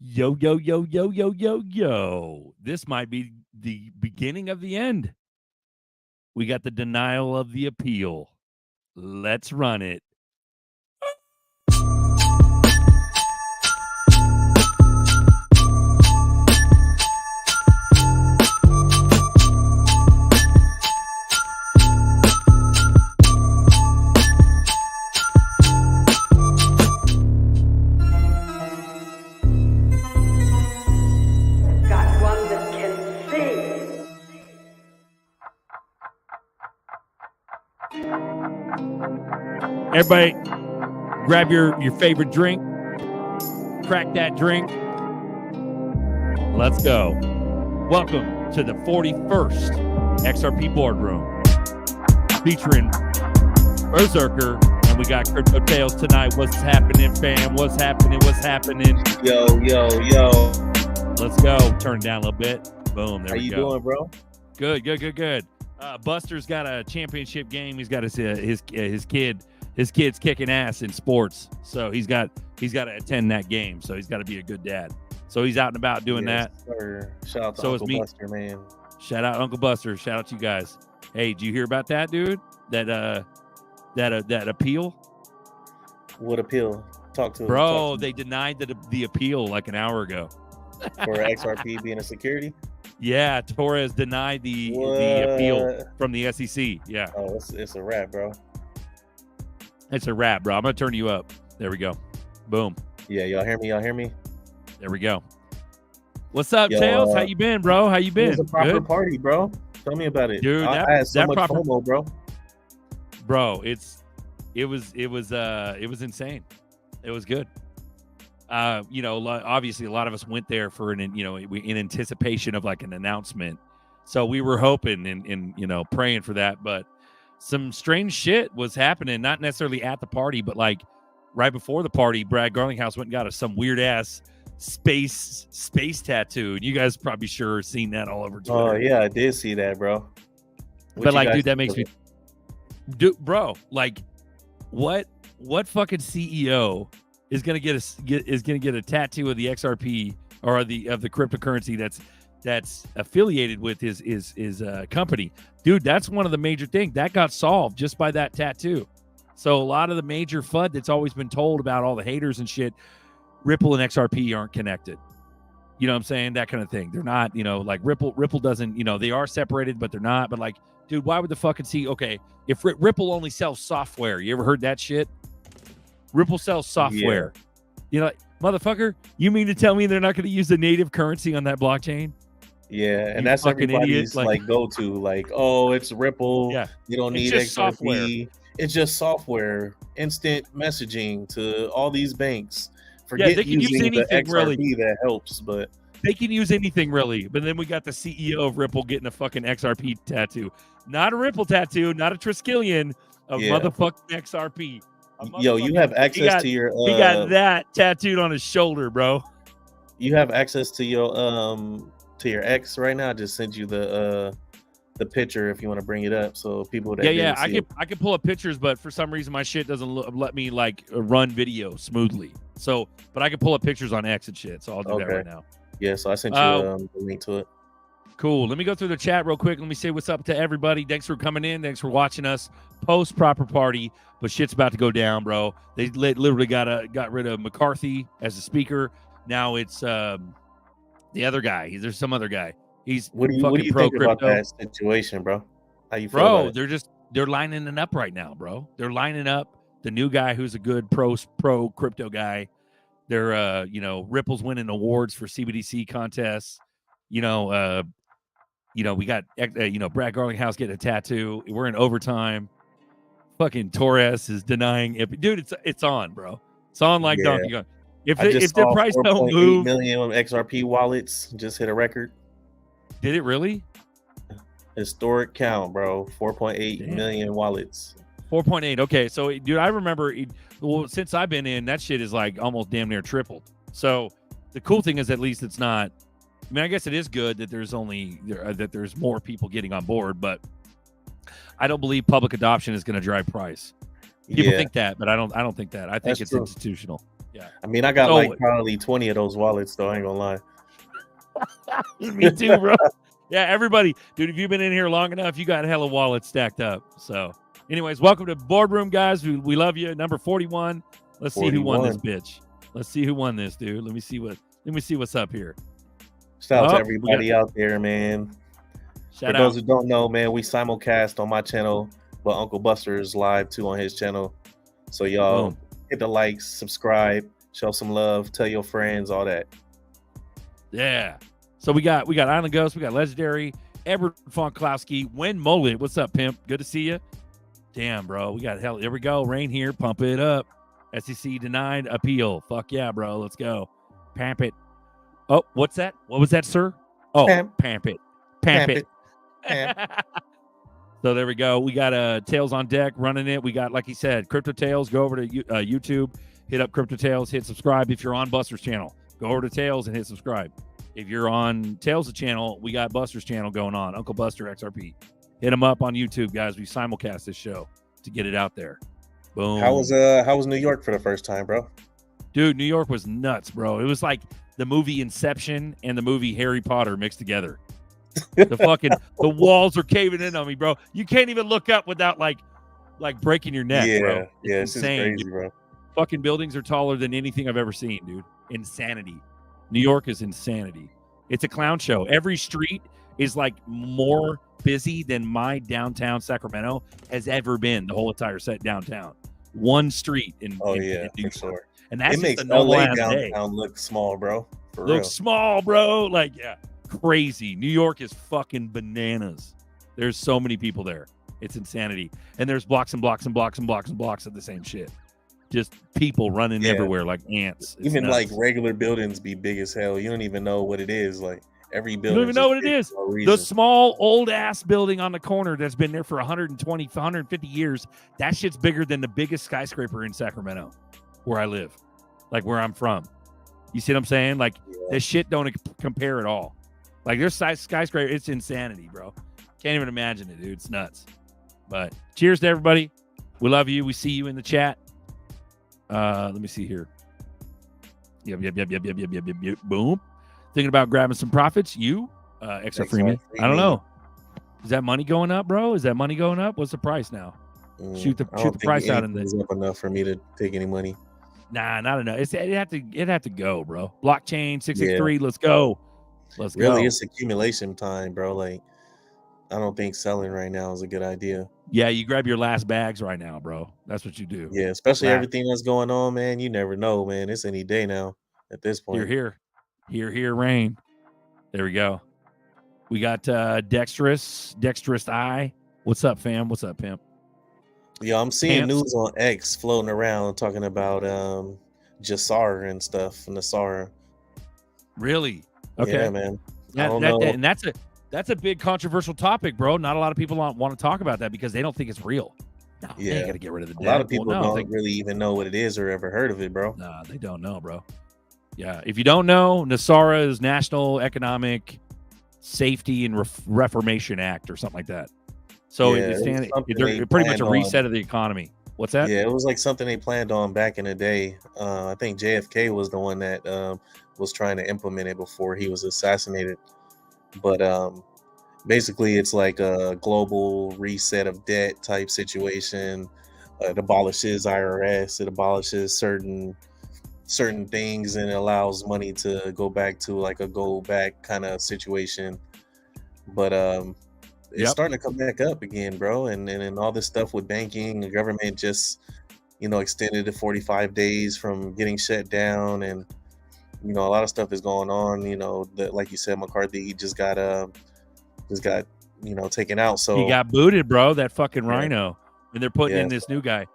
Yo, yo, yo, yo, yo, yo, yo. This might be the beginning of the end. We got the denial of the appeal. Let's run it. Everybody, grab your favorite drink. Crack that drink. Let's go. Welcome to the 41st XRP Boardroom. Featuring Berserker. And we got Crypto Tales tonight. What's happening, fam? What's happening? What's happening? Yo, yo, yo. Let's go. Turn it down a little bit. Boom. There we go. How you doing, bro? Good. Buster's got a championship game. He's got his kid. His kid's kicking ass in sports, so he's got to attend that game. So he's got to be a good dad. So he's out and about doing that. Sir. Shout out to Uncle Buster, man. Shout out Uncle Buster. Shout out to you guys. Hey, did you hear about that, dude? That appeal? What appeal? Talk to bro. Talk to they denied the appeal like an hour ago for XRP being a security. Yeah, Torres denied the appeal from the SEC. Yeah. Oh, it's a wrap, bro. It's a wrap, bro. I'm gonna turn you up. There we go. Boom. Yeah, y'all hear me? There we go. What's up, Tails? How you been, bro? How you been? It was a proper Good? party, bro. Tell me about it, dude. I had so much FOMO, bro. Bro, it was insane. It was good. Obviously, a lot of us went there for in anticipation of like an announcement. So we were hoping and praying for that, but some strange shit was happening, not necessarily at the party, but like right before the party, Brad Garlinghouse went and got some weird ass space tattoo. And you guys probably sure seen that all over Twitter. Oh yeah, I did see that, bro. But like, dude, that makes me, bro, like, what fucking CEO is gonna get a tattoo of the XRP or of the cryptocurrency that's affiliated with his company? Dude, that's one of the major things that got solved just by that tattoo. So a lot of the major FUD that's always been told about all the haters and shit, Ripple and XRP aren't connected. You know what I'm saying? That kind of thing. They're not, like Ripple doesn't, they are separated, but they're not. But like, dude, why would the fucking okay, if Ripple only sells software, you ever heard that shit? Ripple sells software. Yeah. Motherfucker, you mean to tell me they're not going to use the native currency on that blockchain? Yeah, and that's everybody's like go-to, like, oh, it's Ripple. Yeah, you don't need XRP. Software. It's just software, instant messaging to all these banks. Forget they can use anything, the XRP really. That helps, but they can use anything really. But then we got the CEO of Ripple getting a fucking XRP tattoo, not a Ripple tattoo, not a Triskelion, a motherfucking XRP. Yo, you have access to your. He got that tattooed on his shoulder, bro. You have access to your X right now. I just sent you the picture if you want to bring it up, so people that I can pull up pictures, but for some reason my shit doesn't let me like run video smoothly. So, but I can pull up pictures on X and shit. So I'll do that right now. Yeah, so I sent you the link to it. Cool. Let me go through the chat real quick. Let me say what's up to everybody. Thanks for coming in. Thanks for watching us post proper party. But shit's about to go down, bro. They literally got rid of McCarthy as a speaker. Now it's the other guy. There's some other guy. He's what do you think about that situation, bro? How you feel about it? They're lining it up right now, bro. They're lining up the new guy who's a good pro crypto guy. They're Ripple's winning awards for CBDC contests. We got Brad Garlinghouse getting a tattoo. We're in overtime. Fucking Torres is denying it. Dude, it's on, bro. It's on like Donkey Kong. If the price don't move, 4.8 million XRP wallets just hit a record. Did it really? Historic count, bro. 4.8 million wallets. 4.8. Okay, so dude, I remember. Since I've been in, that shit is like almost damn near tripled. So the cool thing is, at least it's not. I mean, I guess it is good that there's more people getting on board, but I don't believe public adoption is going to drive price. People think that, but I don't think that. I think it's institutional. Yeah. I mean, I got like probably 20 of those wallets, though. I ain't gonna lie. Me too, bro. Yeah, everybody, dude, if you've been in here long enough, you got hella wallets stacked up. So, anyways, welcome to Boardroom, guys. We love you. Number 41. Let's 41. See who won this bitch. Let's see who won this, dude. Let me see what's up here. Shout out to everybody out there, man. For those who don't know, man, we simulcast on my channel, but Uncle Buster is live too on his channel. So y'all hit the likes, subscribe, show some love, tell your friends, all that. Yeah. So we got Island Ghost, we got Legendary, Edward Fonklowski, Wen Mullet. What's up, pimp? Good to see you. Damn, bro. We got here we go. Rain here. Pump it up. SEC denied appeal. Fuck yeah, bro. Let's go. Pamp it. Oh, what's that? What was that, sir? Oh, pamp it. Pamp it. So there we go. We got Tails on deck running it. We got, like he said, Crypto Tails. Go over to YouTube. Hit up Crypto Tails. Hit subscribe if you're on Buster's channel. Go over to Tails and hit subscribe. If you're on Tails' channel, we got Buster's channel going on. Uncle Buster XRP. Hit him up on YouTube, guys. We simulcast this show to get it out there. Boom. How was New York for the first time, bro? Dude, New York was nuts, bro. It was like the movie Inception and the movie Harry Potter mixed together. The walls are caving in on me, bro. You can't even look up without like breaking your neck, bro. It's insane, crazy, bro. Fucking buildings are taller than anything I've ever seen, dude. Insanity. New York is insanity. It's a clown show. Every street is like more busy than my downtown Sacramento has ever been. The whole entire set downtown. One street in New York. Sure. And that's it makes LA downtown look small, bro. Looks small, bro. Like, yeah, crazy. New York is fucking bananas. There's so many people there. It's insanity. And there's blocks and blocks and blocks and blocks and blocks of the same shit. Just people running everywhere like ants. It's even nuts. Like regular buildings be big as hell. You don't even know what it is. Like every building. You don't even know what it is. The small old ass building on the corner that's been there for 120, 150 years. That shit's bigger than the biggest skyscraper in Sacramento, where I live, like where I'm from. You see what I'm saying? Like this shit don't compare at all. Like there's skyscraper. It's insanity, bro. Can't even imagine it, dude. It's nuts. But cheers to everybody. We love you. We see you in the chat. Let me see here. Yep. Boom. Thinking about grabbing some profits. You, extra Freeman. I don't know. Is that money going up, bro? Is that money going up? What's the price now? Shoot the price out in the up enough for me to take any money. Nah, not enough. It have to go, bro. Blockchain 663. Let's go. Let's go. Really, it's accumulation time, bro. Like, I don't think selling right now is a good idea. Yeah, you grab your last bags right now, bro. That's what you do. Yeah, especially everything that's going on, man. You never know, man. It's any day now at this point. Here, rain. There we go. We got Dexterous Eye. What's up, fam? What's up, pimp? Yeah, I'm seeing news on X floating around talking about Jasar and stuff, Nasara. Really? Okay. Yeah, man. I don't know. And that's a big controversial topic, bro. Not a lot of people want to talk about that because they don't think it's real. No, they ain't got to get rid of the debt. A lot of people don't really even know what it is or ever heard of it, bro. No, they don't know, bro. Yeah, if you don't know, NASARA is National Economic Safety and Reformation Act or something like that. So it's pretty much a reset of the economy. What's that? Yeah, it was like something they planned on back in the day. I think JFK was the one that was trying to implement it before he was assassinated. But basically, it's like a global reset of debt type situation. It abolishes IRS. It abolishes certain things and allows money to go back to like a go back kind of situation. But it's starting to come back up again, bro. And all this stuff with banking, the government just extended to 45 days from getting shut down, and a lot of stuff is going on. That, like you said, McCarthy just got taken out. So he got booted, bro. That fucking rhino, and they're putting in this new guy.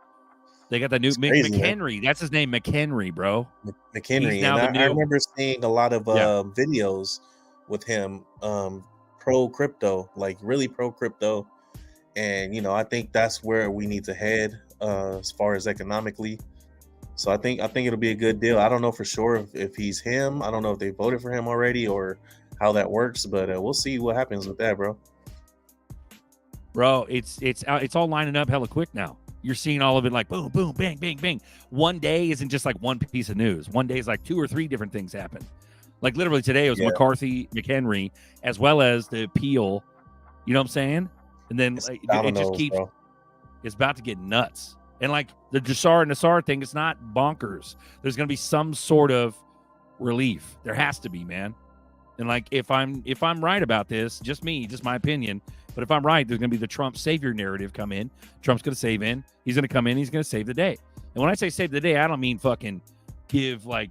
They got the new McHenry. That's his name, McHenry, bro. McHenry. And I remember seeing a lot of videos with him, pro crypto, like really pro crypto. And I think that's where we need to head as far as economically. So I think it'll be a good deal. I don't know for sure if he's him. I don't know if they voted for him already or how that works, but we'll see what happens with that, bro. Bro, it's all lining up hella quick now. you're seeing all of it like boom, boom, bang, bang, bang. One day isn't just like one piece of news. One day is like 2 or 3 different things happen. Like literally today it was McHenry, as well as the appeal. You know what I'm saying? And then like, it just keeps. Bro. It's about to get nuts. And like the Jassar and Nassar thing, it's not bonkers. There's going to be some sort of relief. There has to be, man. And like if I'm right about this, just my opinion. But if I'm right, there's going to be the Trump savior narrative come in. Trump's going to save in. He's going to come in. He's going to save the day. And when I say save the day, I don't mean fucking give like,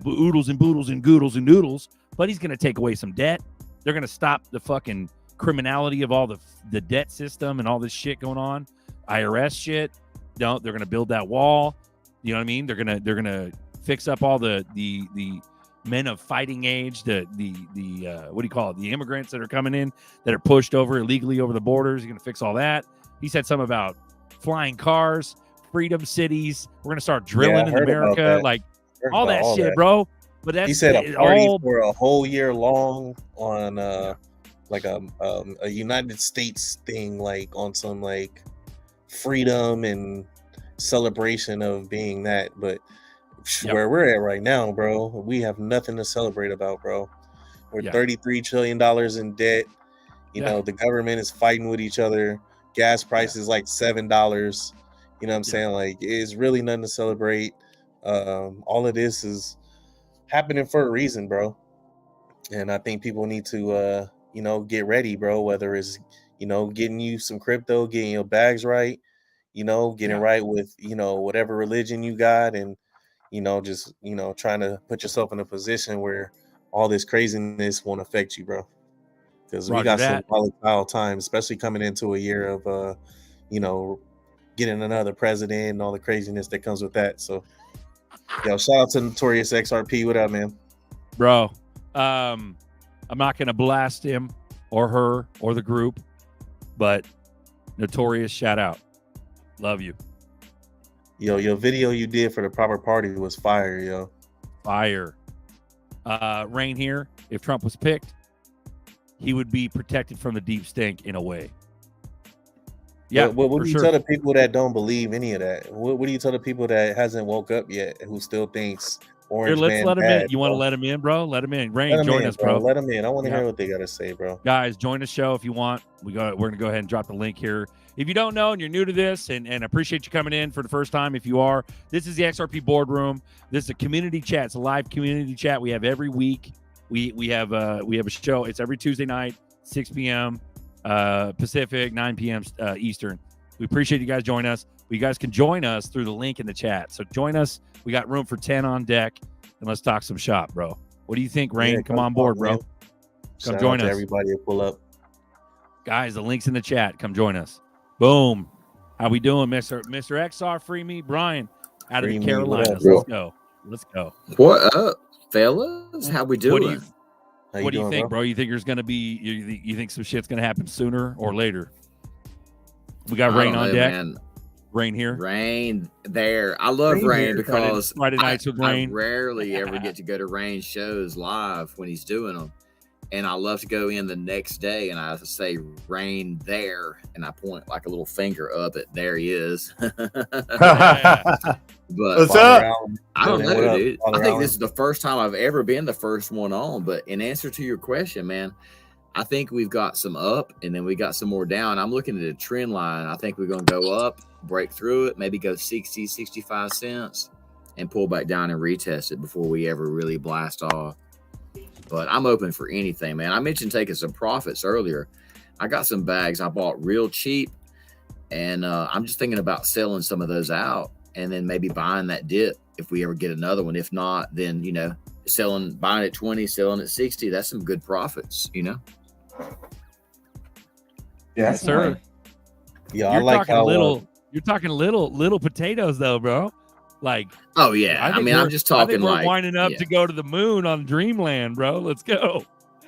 oodles and boodles and goodles and noodles. But he's going to take away some debt. They're going to stop the fucking criminality of all the debt system and all this shit going on. IRS shit. They're going to build that wall. You know what I mean? They're going to fix up all the men of fighting age, the what do you call it? The immigrants that are coming in that are pushed over illegally over the borders. He's going to fix all that. He said something about flying cars, freedom cities. We're going to start drilling in America, like all that shit, bro. But that's, he said a party for a whole year long on like a United States thing, like on some like freedom and celebration of being that. But where we're at right now, bro, we have nothing to celebrate about, bro. We're $33 trillion in debt. You know, the government is fighting with each other. Gas prices like $7. You know what I'm saying? Like, it's really nothing to celebrate. All of this is happening for a reason, bro. And I think people need to, get ready, bro. Whether it's, getting you some crypto, getting your bags right, getting right with, whatever religion you got, and, just, trying to put yourself in a position where all this craziness won't affect you, bro. Because we got some volatile times, especially coming into a year of, getting another president and all the craziness that comes with that. So, shout out to Notorious XRP. What up, man? Bro, I'm not going to blast him or her or the group, but Notorious, shout out. Love you. Yo, your video you did for the proper party was fire, yo. Fire. Rain here, if Trump was picked, he would be protected from the deep stink in a way. Yeah. What do you tell the people that don't believe any of that? What do you tell the people that hasn't woke up yet, who still thinks Orange let's Man let him bad, in. You want to let him in, bro? Let him in. Rain, join us, bro. Let him in. I want to hear what they got to say, bro. Guys, join the show if you want. We're going to go ahead and drop the link here. If you don't know and you're new to this, and appreciate you coming in for the first time, if you are, this is the XRP Boardroom. This is a community chat. It's a live community chat we have every week. We have a show. It's every Tuesday night, 6 p.m. Pacific, 9 p.m. Eastern. We appreciate you guys joining us. You guys can join us through the link in the chat. So join us. We got room for 10 on deck, and let's talk some shop, bro. What do you think, Rain? Yeah, come on board, bro. Come join us. Everybody pull up. Guys, the link's in the chat. Come join us. Boom. How we doing, Mr. XR? Free me, Brian, out of the Carolinas. Let's go. What up, fellas? How we doing? What do you think, bro? You think there's gonna be? You think some shit's gonna happen sooner or later? We got Rain on deck. Man. Rain here. Rain there. I love Rain because Friday nights with Rain. I rarely ever get to go to Rain shows live when he's doing them. And I love to go in the next day and I say Rain there. And I point like a little finger up at there he is. But what's up? I don't know, dude. I think this is the first time I've ever been the first one on. But in answer to your question, man, I think we've got some up and then we got some more down. I'm looking at a trend line. I think we're going to go up, break through it, maybe go 60, 65 cents and pull back down and retest it before we ever really blast off. But I'm open for anything, man. I mentioned taking some profits earlier. I got some bags I bought real cheap, and I'm just thinking about selling some of those out and then maybe buying that dip if we ever get another one. If not, then, buying at 20, selling at 60, that's some good profits, Yeah, sir. Yeah, you're talking little potatoes though, bro. Like, oh yeah, I'm just talking. I think we're winding up to go to the moon on Dreamland, bro. Let's go.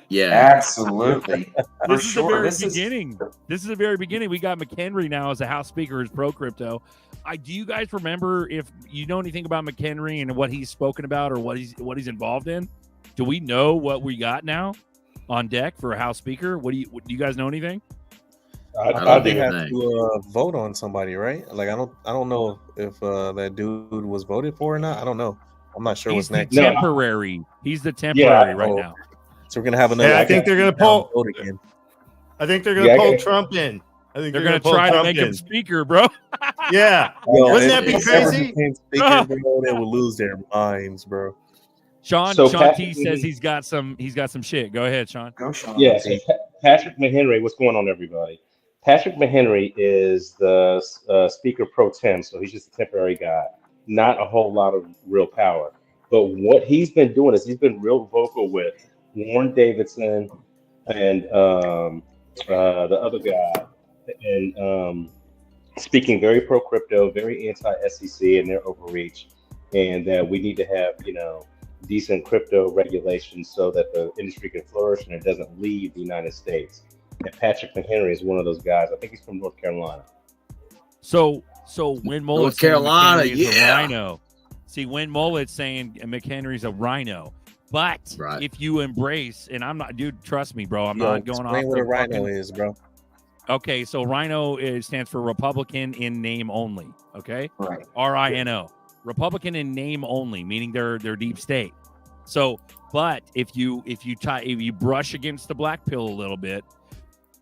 Yeah, absolutely. This is the very beginning. This is the very beginning. We got McHenry now as a House Speaker, as pro crypto. Do you guys remember, if you know anything about McHenry and what he's spoken about or what he's involved in? Do we know what we got now on deck for a House Speaker? Do you guys know anything? I thought they had to vote on somebody, right? Like I don't know if that dude was voted for or not. I don't know. I'm not sure what's next. Temporary. He's the temporary right now. So we're gonna have another. I think they're gonna pull. I think they're gonna pull Trump in. I think they're gonna try to make him speaker, bro. Yeah, wouldn't that be crazy? Speaker, bro, they will lose their minds, bro. Sean T says he's got some shit. Go ahead, Sean. Go, Sean. Yeah, so Patrick McHenry, what's going on, everybody? Patrick McHenry is the Speaker pro tem, so he's just a temporary guy. Not a whole lot of real power. But what he's been doing is he's been real vocal with Warren Davidson and the other guy, and speaking very pro crypto, very anti-SEC and their overreach, and that we need to have, decent crypto regulations so that the industry can flourish and it doesn't leave the United States. And Patrick McHenry is one of those guys. I think he's from North Carolina. So when Mullet's North Carolina, a rhino. See, when Mullet's saying McHenry's a rhino, but if you embrace, and I'm not, dude, trust me, bro, I'm not going off. What a rhino is, bro. Okay, so rhino stands for Republican in name only. Okay, right. RINO, Republican in name only, meaning they're deep state. So, but if you brush against the black pill a little bit,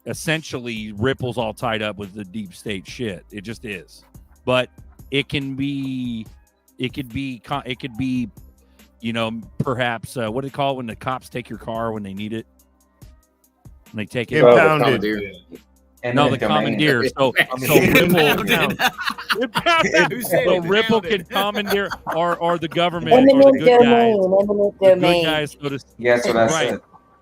essentially Ripple's all tied up with the deep state shit. It just is. But it could be, perhaps what do they call it when the cops take your car when they need it? When they take it. Impounded. The commandeer. So Ripple can commandeer, or the government, or the good guys. Yes, what I said.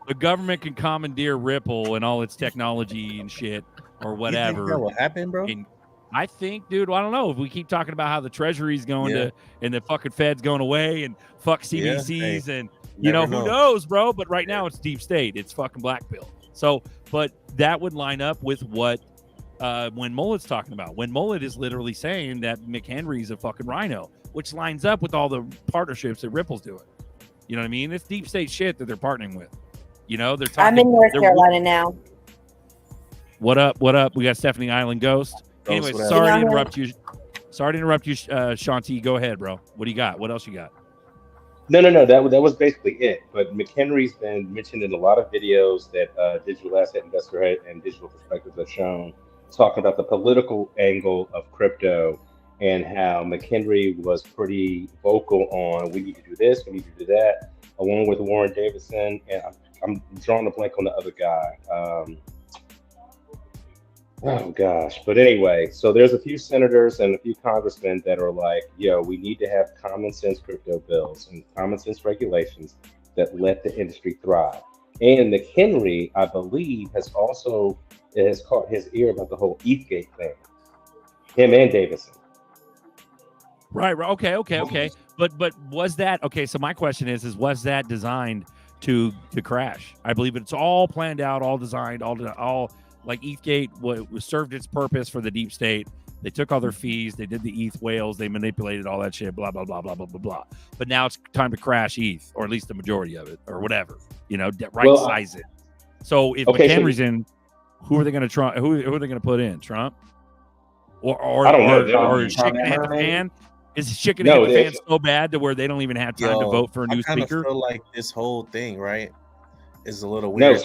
The government can commandeer Ripple and all its technology and shit, or whatever. You think that will happen, bro? And I think, dude, I don't know. If we keep talking about how the Treasury's going to, and the fucking Fed's going away, and fuck CDCs, and who knows, bro? But right now it's deep state. It's fucking black pill. So, but that would line up with what when Mullet's talking about. When Mullet is literally saying that McHenry's a fucking rhino, which lines up with all the partnerships that Ripple's doing. You know what I mean? It's deep state shit that they're partnering with. They're talking. I'm in North Carolina now. What up? What up? We got Stephanie Island Ghost. Anyway, sorry to interrupt you. Sorry to interrupt you, Shanti. Go ahead, bro. What do you got? What else you got? No. That was basically it. But McHenry's been mentioned in a lot of videos that Digital Asset Investor and Digital Perspectives have shown, talking about the political angle of crypto and how McHenry was pretty vocal on we need to do this, we need to do that, along with Warren Davidson. And I'm drawing a blank on the other guy. Oh gosh. But anyway, so there's a few senators and a few congressmen that are like, we need to have common sense crypto bills and common sense regulations that let the industry thrive. And McHenry, I believe, has caught his ear about the whole ETHgate thing. Him and Davidson. Right. Okay. But was that okay? So my question is was that designed to crash? I believe it's all planned out, all designed, all like ETHgate was served its purpose for the deep state. They took all their fees, they did the ETH whales, they manipulated all that shit, blah blah blah blah blah blah blah. But now it's time to crash ETH, or at least the majority of it, or whatever. Size it. So if McHenry's in, who are they going to try? Who are they going to put in? Trump? Or I don't know. Or is shit going to hit the fan? Is shit going to hit the fan so bad to where they don't even have time to vote for a new speaker? I feel like this whole thing, right, is a little weird.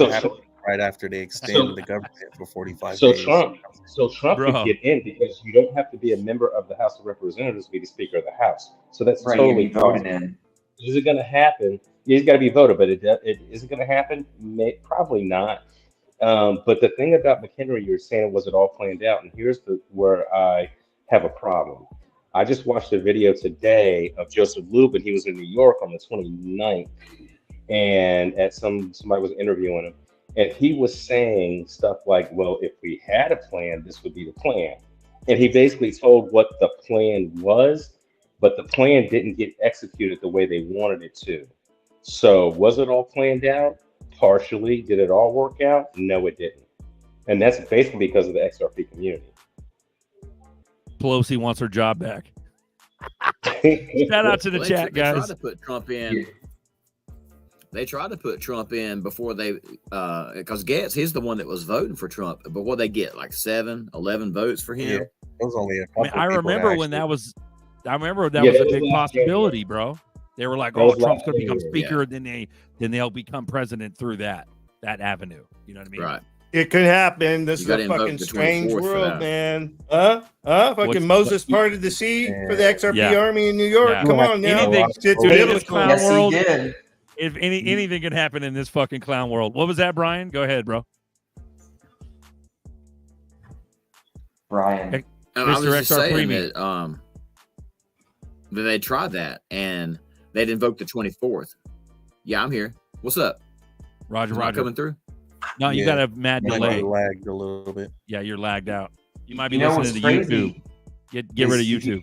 Right after they extended the government for 45 days. Trump could get in because you don't have to be a member of the House of Representatives to be the Speaker of the House. So that's totally voted in. Is it going to happen? He's got to be voted, but is it going to happen? Probably not. But the thing about McHenry, you're saying, was it all planned out? And here's where I have a problem. I just watched a video today of Joseph Lubin. He was in New York on the 29th, and somebody was interviewing him. And he was saying stuff like, well, if we had a plan, this would be the plan. And he basically told what the plan was, but the plan didn't get executed the way they wanted it to. So was it all planned out? Partially. Did it all work out? No, it didn't. And that's basically because of the XRP community. Pelosi wants her job back. Shout out to the chat, guys. They tried to put Trump in. They tried to put Trump in before they, because Getz, he's the one that was voting for Trump. But what they get, like 7, 11 votes for him? Yeah, it was only a couple. I remember when that was. I remember that was a big possibility, bro. They were like, "Oh, Trump's going to become speaker, and then they'll become president through that avenue." You know what I mean? Right. It could happen. This is a fucking strange world, man. Fucking Moses parted the sea for the XRP army in New York. Yeah. Come on now. If anything can happen in this fucking clown world. What was that, Brian? Go ahead, bro. Brian. I was just saying that, that they tried that and they'd invoke the 24th. Yeah, I'm here. What's up? Roger. Coming through? No, you got a mad delay. Lagged a little bit. Yeah, you're lagged out. You might be listening to YouTube. Get rid of YouTube.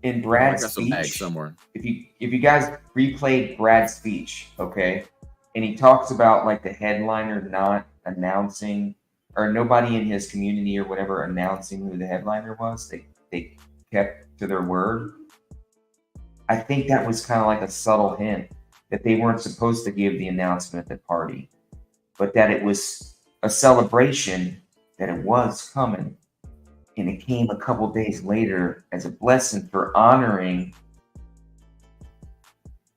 In Brad's speech, somewhere. If you guys replayed Brad's speech, okay, and he talks about like the headliner not announcing, or nobody in his community or whatever announcing who the headliner was, they kept to their word. I think that was kind of like a subtle hint that they weren't supposed to give the announcement at the party, but that it was a celebration that it was coming. And it came a couple days later as a blessing for honoring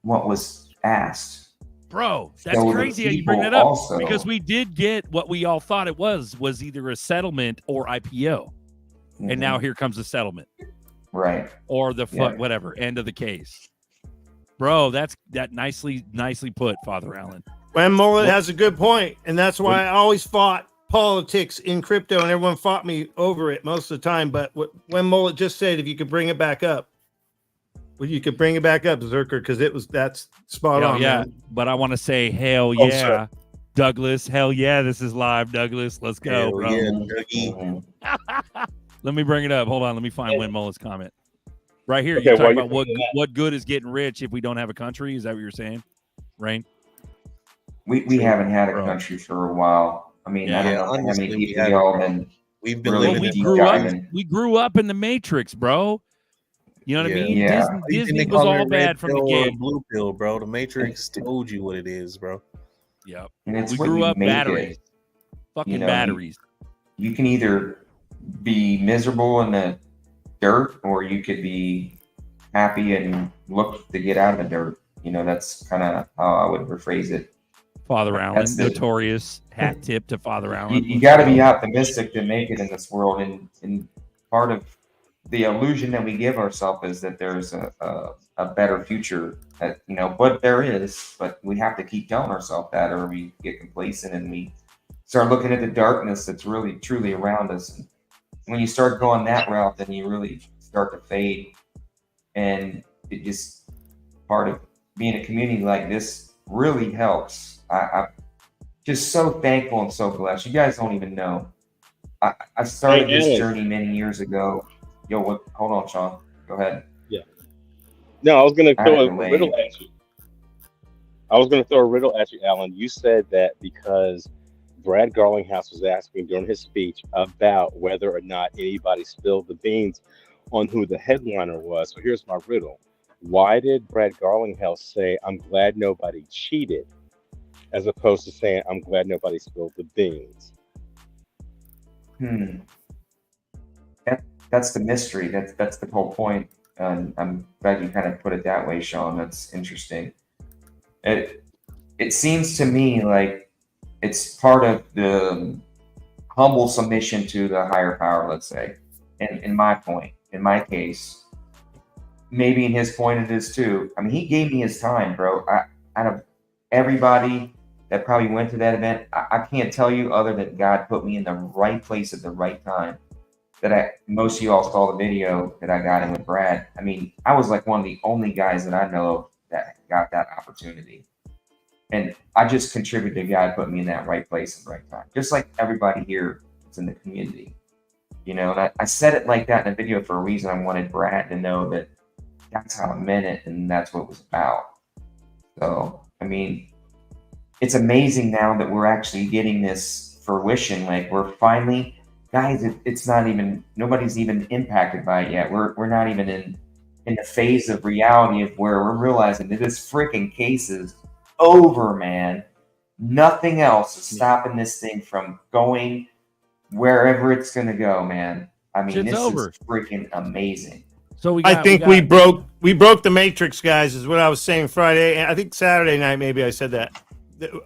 what was asked. Bro, that's crazy how you bring that up. Also, because we did get what we all thought it was either a settlement or IPO. And now here comes the settlement. Right. Or the whatever, end of the case. Bro, that's nicely put, Father Allen. When Mullet has a good point, and that's why I always fought politics in crypto, and everyone fought me over it most of the time. But when Mullet just said, if you could bring it back up, Zerker, because that's spot on. Yeah, man. But I want to say, hell yeah, sir. Douglas, hell yeah, this is live, Douglas. Let's go, hell bro. Yeah, let me bring it up. Hold on, let me find Win Mullet's comment. Right here, you're talking about what good is getting rich if we don't have a country? Is that what you're saying, Rain? We haven't had a country for a while. I mean, I don't know how many people y'all been. We've been living. We grew up in the Matrix, bro. You know what I mean? Yeah. Disney was all bad from the game. Blue pill, bro. The Matrix told you what it is, bro. Yep. And we grew up batteries. Fucking batteries. You can either be miserable in the dirt, or you could be happy and look to get out of the dirt. You know, that's kind of how I would rephrase it. Father Allen, notorious hat tip to Father Allen. You got to be optimistic to make it in this world, and part of the illusion that we give ourselves is that there's a better future. That, you know, but there is, but we have to keep telling ourselves that, or we get complacent and we start looking at the darkness that's really truly around us. And when you start going that route, then you really start to fade, and it just part of being a community like this really helps. I'm just so thankful and so blessed. You guys don't even know. I started this journey many years ago. Hold on, Sean. Go ahead. Yeah. No, I was going to throw a riddle at you. Alan. You said that because Brad Garlinghouse was asking during his speech about whether or not anybody spilled the beans on who the headliner was. So here's my riddle. Why did Brad Garlinghouse say, "I'm glad nobody cheated," as opposed to saying, "I'm glad nobody spilled the beans"? That's the mystery. That's the whole point. I'm glad you kind of put it that way, Sean. That's interesting. It seems to me like it's part of the humble submission to the higher power, let's say. And in my case, maybe in his point it is too. I mean, he gave me his time, bro. Out of everybody that probably went to that event, I can't tell you other than God put me in the right place at the right time. Most of you all saw the video that I got in with Brad. I mean, I was like one of the only guys that I know of that got that opportunity. And I just contributed to God put me in that right place at the right time. Just like everybody here is in the community. You know, and I said it like that in the video for a reason. I wanted Brad to know that that's how I meant it and that's what it was about. So, I mean, it's amazing now that we're actually getting this fruition. Like, we're finally, guys, it's not even, nobody's even impacted by it yet. We're not even in the phase of reality of where we're realizing that this freaking case is over, man. Nothing else is stopping this thing from going wherever it's going to go, man. I mean, this is freaking amazing. So we broke the matrix, guys, is what I was saying Friday. And I think Saturday night, maybe I said that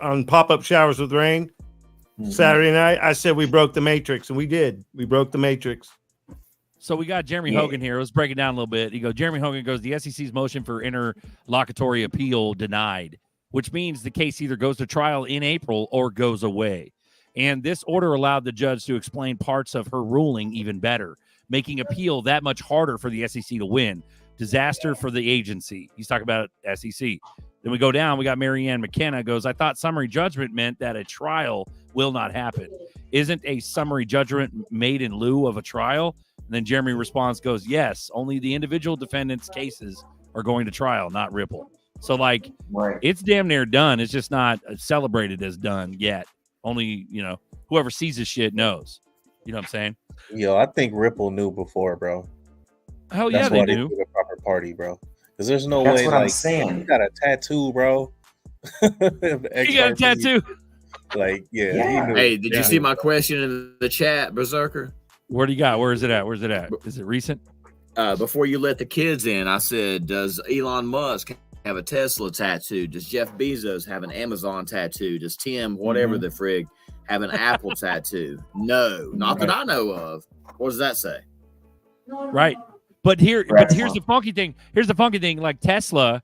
on pop-up showers with rain. Mm-hmm. Saturday night, I said we broke the matrix, and we did. We broke the matrix. So we got Jeremy Hogan here. Let's break it down a little bit. Jeremy Hogan goes, the SEC's motion for interlocutory appeal denied, which means the case either goes to trial in April or goes away. And this order allowed the judge to explain parts of her ruling even better, making appeal that much harder for the SEC to win. Disaster for the agency. He's talking about SEC. Then we go down. We got Marianne McKenna goes, I thought summary judgment meant that a trial will not happen. Isn't a summary judgment made in lieu of a trial? And then Jeremy responds, goes, yes, only the individual defendants' cases are going to trial, not Ripple. So, it's damn near done. It's just not celebrated as done yet. Only, whoever sees this shit knows. You know what I'm saying? Yo, I think Ripple knew before, bro. Hell yeah, they knew. They did a proper party, bro. Because there's no That's way, what I'm saying. You got a tattoo, bro. You got a tattoo? Hey, did you see my question in the chat, Berserker? What do you got? Where is it at? Where's it at? Is it recent? Before you let the kids in, I said, does Elon Musk have a Tesla tattoo? Does Jeff Bezos have an Amazon tattoo? Does Tim, whatever the frig, have an Apple tattoo? No, not that I know of. What does that say? Right. But here's the funky thing. Here's the funky thing. Like Tesla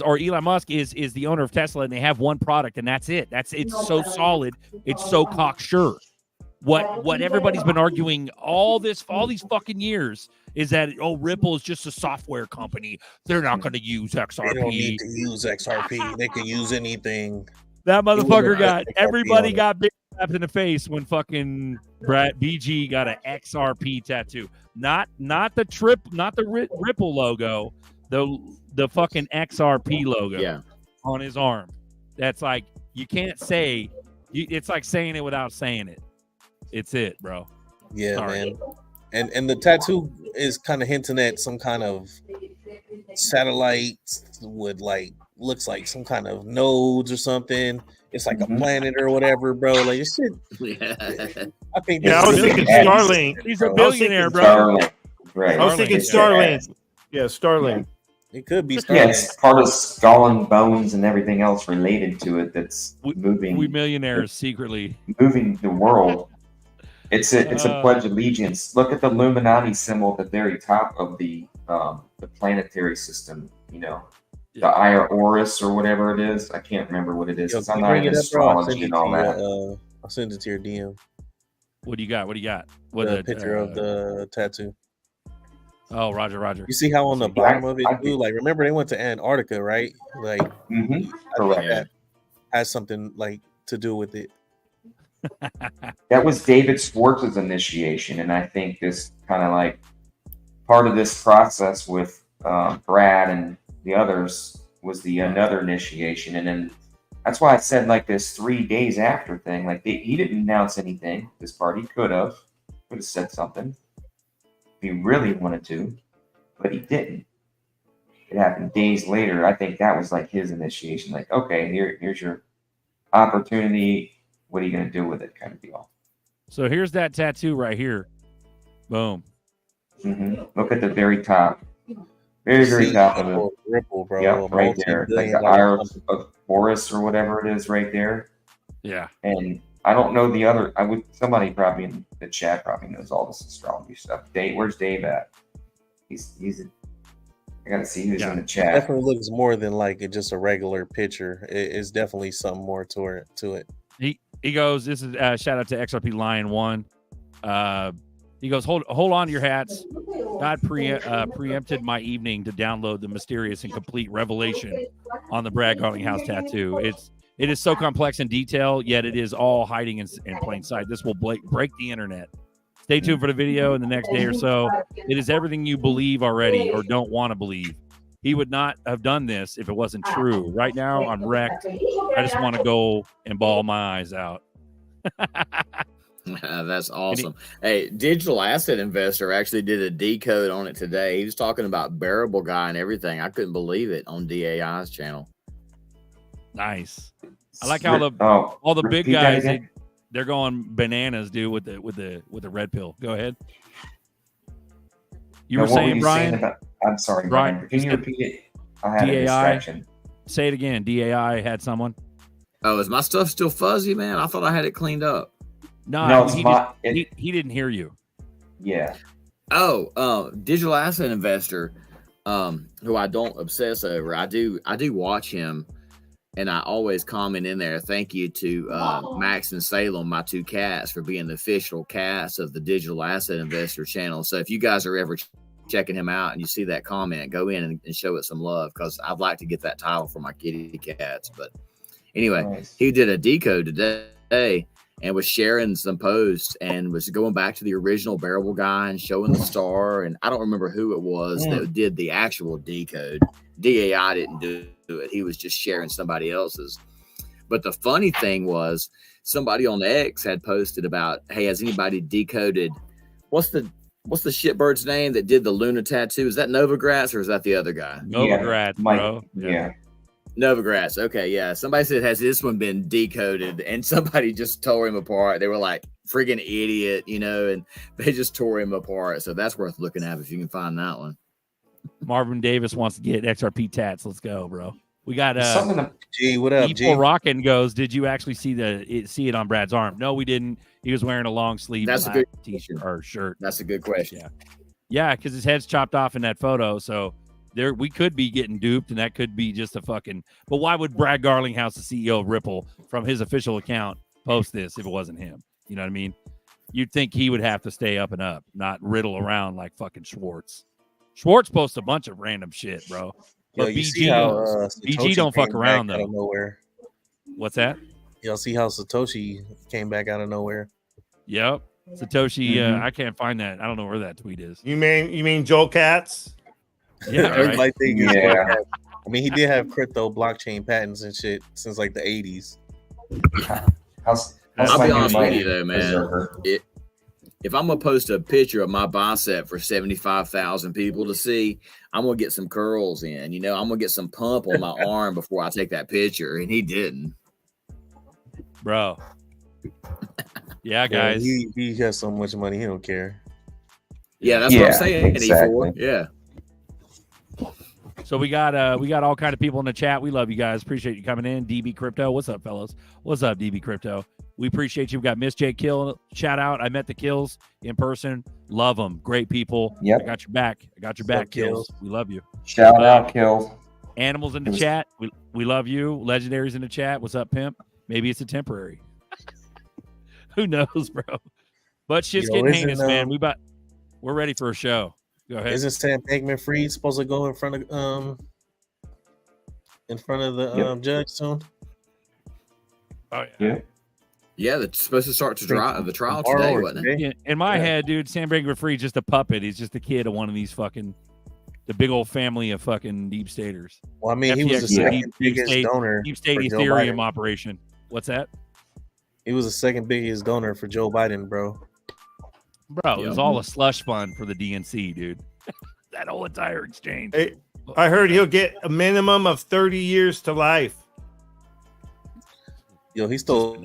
or Elon Musk is the owner of Tesla, and they have one product, and that's it. It's so solid. It's so cocksure. What everybody's been arguing all these fucking years is that Ripple is just a software company. They're not going to use XRP. They don't need to use XRP. They can use anything. That motherfucker got big slapped in the face when fucking BG got an XRP tattoo. Not the Ripple logo, the fucking XRP logo on his arm. That's like, you can't say. It's like saying it without saying it. It's it, bro. Yeah, sorry, man. And the tattoo is kind of hinting at some kind of satellite with looks like some kind of nodes or something. It's like a planet or whatever, bro. Like it's shit. I think. I was thinking Starlink. He's a billionaire, bro. Starlink. Right. I was thinking Starlink. Yeah, Starlink. It could be Starlink. Yeah, it's part of skull and bones and everything else related to it that's moving. We millionaires secretly moving the world. It's a pledge of allegiance. Look at the Illuminati symbol at the very top of the planetary system. The Iris or whatever it is. I can't remember what it is. It's not astrology and all that. I'll send it to your DM. What do you got? What the picture of the tattoo? Oh, Roger. You see how on the bottom of it, dude? Like, remember they went to Antarctica, right? Like, that has something to do with it. That was David Schwartz's initiation, and I think this kind of part of this process with Brad and the others was another initiation, and then that's why I said this 3 days after thing. He didn't announce anything. This party could have said something if he really wanted to, but he didn't. It happened days later. I think that was his initiation. Okay, here's your opportunity. What are you going to do with it, kind of deal? So here's that tattoo right here. Boom. Look at the very top. Very top of the Ripple, bro. Yeah, right there. The Iris of Horus or whatever it is right there. Yeah. And I don't know the other. Somebody probably in the chat probably knows all this astrology stuff. Dave, where's Dave at? He's I gotta see who's in the chat. It definitely looks more than just a regular picture. It's definitely something more to it. He goes, this is shout out to XRP Lion 1. He goes, hold on to your hats. God preempted my evening to download the mysterious and complete revelation on the Brad Garlinghouse tattoo. It is so complex in detail, yet it is all hiding in plain sight. This will break the internet. Stay tuned for the video in the next day or so. It is everything you believe already or don't want to believe. He would not have done this if it wasn't true. Right now, I'm wrecked. I just want to go and bawl my eyes out. That's awesome. Hey, Digital Asset Investor actually did a decode on it today. He was talking about Bearable Guy and everything. I couldn't believe it on DAI's channel. Nice. I like how all the big guys they're going bananas, dude, with the red pill. Go ahead. You were saying, Brian? I'm sorry, Brian. Can you repeat it? I had a distraction. Say it again. DAI had someone. Oh, is my stuff still fuzzy, man? I thought I had it cleaned up. No, he didn't hear you. Yeah. Oh, digital asset investor, who I don't obsess over. I do watch him, and I always comment in there. Thank you to Max and Salem, my two cats, for being the official cats of the Digital Asset Investor channel. So if you guys are ever checking him out and you see that comment, go in and show it some love, because I'd like to get that title for my kitty cats. But anyway, nice. He did a decode today and was sharing some posts and was going back to the original Bearable guy and showing the star. And I don't remember who it was that did the actual decode. DAI didn't do it. He was just sharing somebody else's. But the funny thing was, somebody on X had posted about, hey, has anybody decoded? What's the shitbird's name that did the Luna tattoo? Is that Novogratz or is that the other guy? Novogratz, bro. Yeah. Novogratz. Okay, yeah. Somebody said, has this one been decoded? And somebody just tore him apart. They were like, friggin' idiot, and they just tore him apart. So that's worth looking at if you can find that one. Marvin Davis wants to get XRP tats. Let's go, bro. We got G, what up, G? Rockin' goes, did you actually see it on Brad's arm? No, we didn't. He was wearing a long sleeve black t-shirt or shirt. That's a good question. Yeah, because his head's chopped off in that photo. So we could be getting duped, and that could be just a fucking. But why would Brad Garlinghouse, the CEO of Ripple, from his official account, post this if it wasn't him? You know what I mean? You'd think he would have to stay up and up, not riddle around like fucking Schwartz. Schwartz posts a bunch of random shit, bro. But BG don't fuck around though. Out of nowhere. What's that? Y'all see how Satoshi came back out of nowhere? Yep. Satoshi, I can't find that. I don't know where that tweet is. You mean Joel Katz? Yeah. Right? Yeah. I mean, he did have crypto blockchain patents and shit since like the 80s. I'll be honest with you though, man. If I'm gonna post a picture of my bicep for 75,000 people to see, I'm gonna get some curls in. I'm gonna get some pump on my arm before I take that picture, and he didn't. Bro. Yeah, guys. He has so much money, he don't care. Yeah, that's what I'm saying. Exactly. Yeah. So we got all kind of people in the chat. We love you guys. Appreciate you coming in. DB Crypto. What's up, fellas? What's up, DB Crypto? We appreciate you. We got Miss J Kill. Shout out. I met the Kills in person. Love them. Great people. Yep. I got your back. Kills. We love you. Shout out, Kills. Animals in the chat. We love you. Legendaries in the chat. What's up, pimp? Maybe it's a temporary. Who knows, bro? But shit's getting heinous, man. We're ready for a show. Go ahead. Isn't Sam Bankman-Fried supposed to go in front of the judge soon? Oh yeah. Yeah, that's supposed to start the trial today, wasn't it? Yeah, in my head, dude, Sam Bankman-Fried's just a puppet. He's just a kid of one of these the big old family of fucking deep staters. Well, I mean, he was the second biggest donor. Deep state Ethereum operation. What's that? He was the second biggest donor for Joe Biden, bro. Bro, it was all a slush fund for the DNC, dude. That whole entire exchange. Hey, I heard he'll get a minimum of 30 years to life. Yo, he stole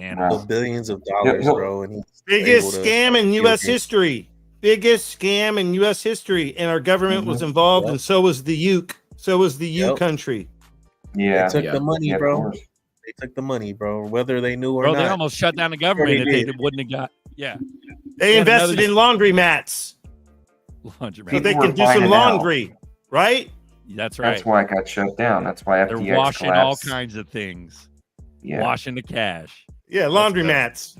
billions of dollars, bro. And biggest scam in U.S. history. Biggest scam in U.S. history. And our government was involved, and so was the UK. So was the UK country. Yeah. They took the money, bro. They took the money, bro. Whether they knew or not. They almost shut down the government if they wouldn't have got. Yeah. They invested in laundromats. So they can do some laundry, right? That's right. That's why it got shut down. That's why FTX they're washing collapsed. all kinds of things. Yeah. Washing the cash. Yeah, laundromats.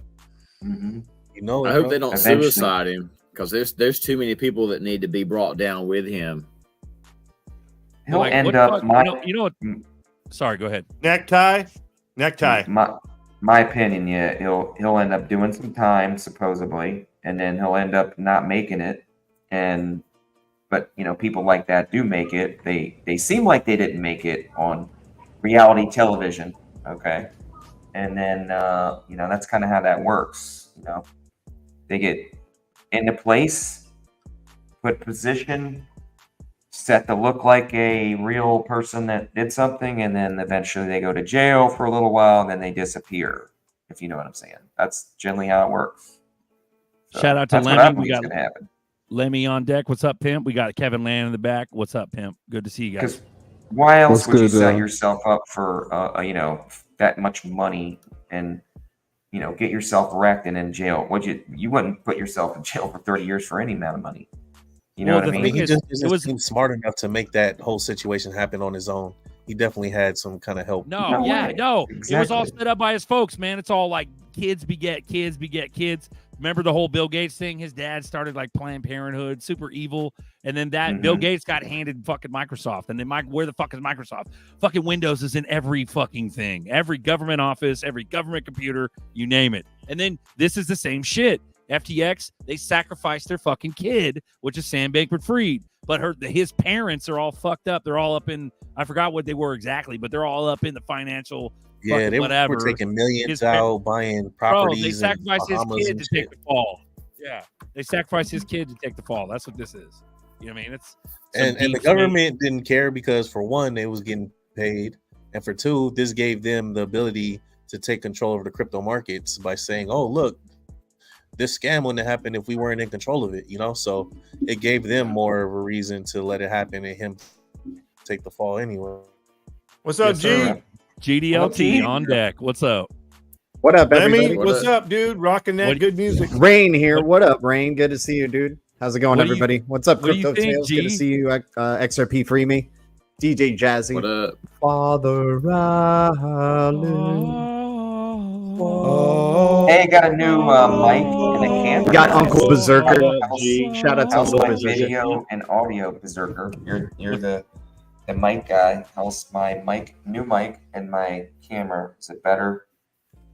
Mm-hmm. I hope they don't suicide him, because there's too many people that need to be brought down with him. He'll end up. You know what? Sorry, go ahead. Necktie. My opinion, yeah, he'll end up doing some time supposedly, and then he'll end up not making it. But people like that do make it. They seem like they didn't make it on reality television. Okay. And then, that's kind of how that works. They get into place, put position, set to look like a real person that did something, and then eventually they go to jail for a little while, and then they disappear. If you know what I'm saying, that's generally how it works. So shout out to Lemmy. We got Lemmy on deck. What's up, pimp? We got Kevin Land in the back. What's up, pimp? Good to see you guys. Why else would you set yourself up for that much money and get yourself wrecked and in jail? You wouldn't put yourself in jail for 30 years for any amount of money. You know what I mean? He just seemed smart enough to make that whole situation happen on his own. He definitely had some kind of help. No. Exactly. It was all set up by his folks, man. It's all like kids beget kids beget kids. Remember the whole Bill Gates thing? His dad started like Planned Parenthood, super evil. And then that Bill Gates got handed fucking Microsoft. And then where the fuck is Microsoft? Fucking Windows is in every fucking thing. Every government office, every government computer, you name it. And then this is the same shit. FTX, they sacrificed their fucking kid, which is Sam Bankman-Fried. But his parents are all fucked up. They're all up in, I forgot what they were exactly, but they're all up in the financial they were taking millions out, buying properties. Bro, they sacrificed his kid to take the fall. Yeah, they sacrificed his kid to take the fall. That's what this is. You know what I mean? It's and the government didn't care because for one, they was getting paid, and for two, this gave them the ability to take control over the crypto markets by saying, "Oh, look, this scam wouldn't have happened if we weren't in control of it." So it gave them more of a reason to let it happen and him take the fall anyway. What's up, G? GDLT on deck. What's up? What up, everybody? What's up, dude? Rocking that good music. Rain here. What up, Rain? Good to see you, dude. How's it going, everybody? What's up, Crypto Tales? Good to see you. XRP Free Me. DJ Jazzy. What up? Father Hey, got a new mic and a camera. Got Uncle Berserker. Shout out to Uncle Berserker. Video and audio Berserker. You're the mic guy. How's my new mic and my camera? Is it better?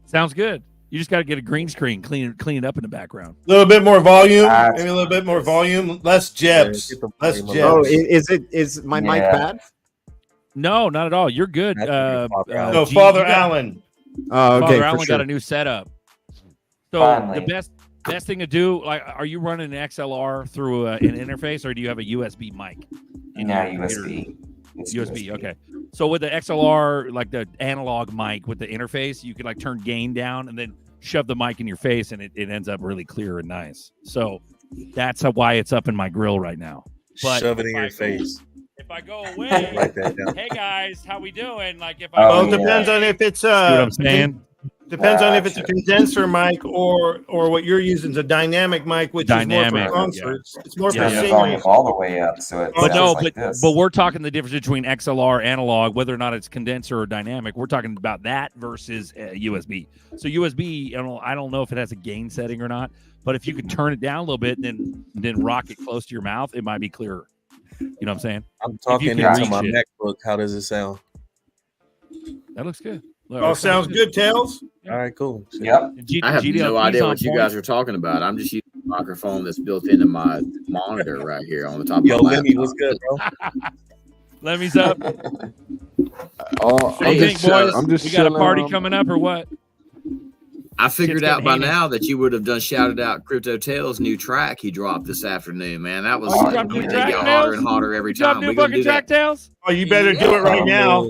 Sounds good. You just got to get a green screen, clean it up in the background. A little bit more volume, maybe a little bit more volume, less jebs. Oh, is my mic bad? No, not at all. You're good. Father Allen. Oh, okay. Father Allen got a new setup. So the best thing to do, like, are you running an XLR through an interface, or do you have a USB mic? USB. It's USB. Okay. So with the XLR, like the analog mic with the interface, you can like turn gain down and then shove the mic in your face, and it ends up really clear and nice. So that's why it's up in my grill right now. But shove it in your face. If I go away, hey guys, how we doing? Like if I depends on if it's what I'm saying. Depends on if it's a condenser mic or what you're using is a dynamic mic, which is more for concerts. It's more for singing. All the way up. So but we're talking the difference between XLR analog, whether or not it's condenser or dynamic. We're talking about that versus USB. So USB, I don't know if it has a gain setting or not, but if you could turn it down a little bit and then rock it close to your mouth, it might be clearer. You know what I'm saying? I'm talking into my MacBook. How does it sound? That looks good. Sounds good, Tails. All right, cool. Yep. I have no idea what you guys are talking about. I'm just using a microphone that's built into my monitor right here on the top of my laptop. Lemmy, what's good, bro? Lemmy's up. I'm just we got a party coming up or what? I figured out by now that you would have shouted out Crypto Tales' new track he dropped this afternoon, man. That was going to get hotter and hotter every time. New fucking track, Tales? Oh, you better do it right now.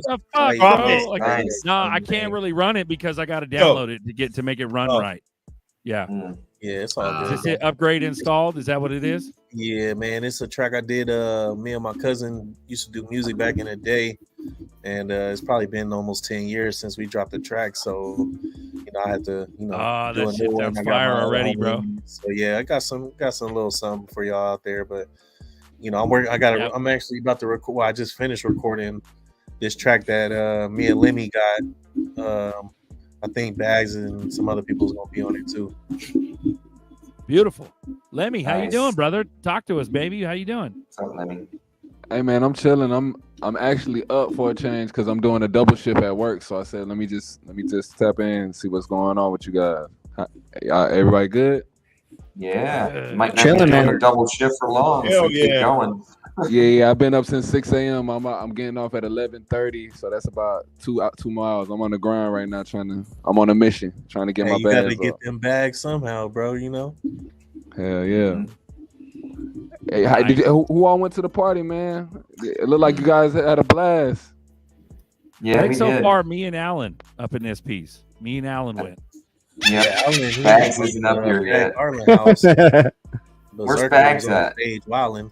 No, I can't really run it because I got to download it to make it run right. Yeah. Yeah, it's all good. Is it upgrade installed? Is that what it is? Yeah, man. It's a track I did. Me and my cousin used to do music back in the day. And it's probably been almost 10 years since we dropped the track. So, I had to, do that shit sounds fire already, bro. So yeah, I got some little something for y'all out there. But I'm actually about to record. Well, I just finished recording this track that me and Lemmy got. I think Bags and some other people's gonna be on it too. Beautiful. Lemmy, how you doing, brother? Talk to us, baby. How you doing? What's up, Lemmy? Hey man, I'm chilling. I'm actually up for a change because I'm doing a double shift at work. So I said, let me just tap in and see what's going on with you guys. Everybody good? Yeah. Might not be doing a double shift for long. Hell keep going. Yeah. I've been up since 6 a.m. I'm getting off at 11:30, so that's about 2 miles. I'm on the grind right now, I'm on a mission, trying to get my bags. You gotta get them bags somehow, bro. Hell yeah. Hey, who all went to the party, man? It looked like you guys had a blast. Yeah, I think so far, me and Alan up in this piece. Me and Alan went. Yeah, Spags isn't up here yet. Garlinghouse. Where's Spags at? Stage wilding.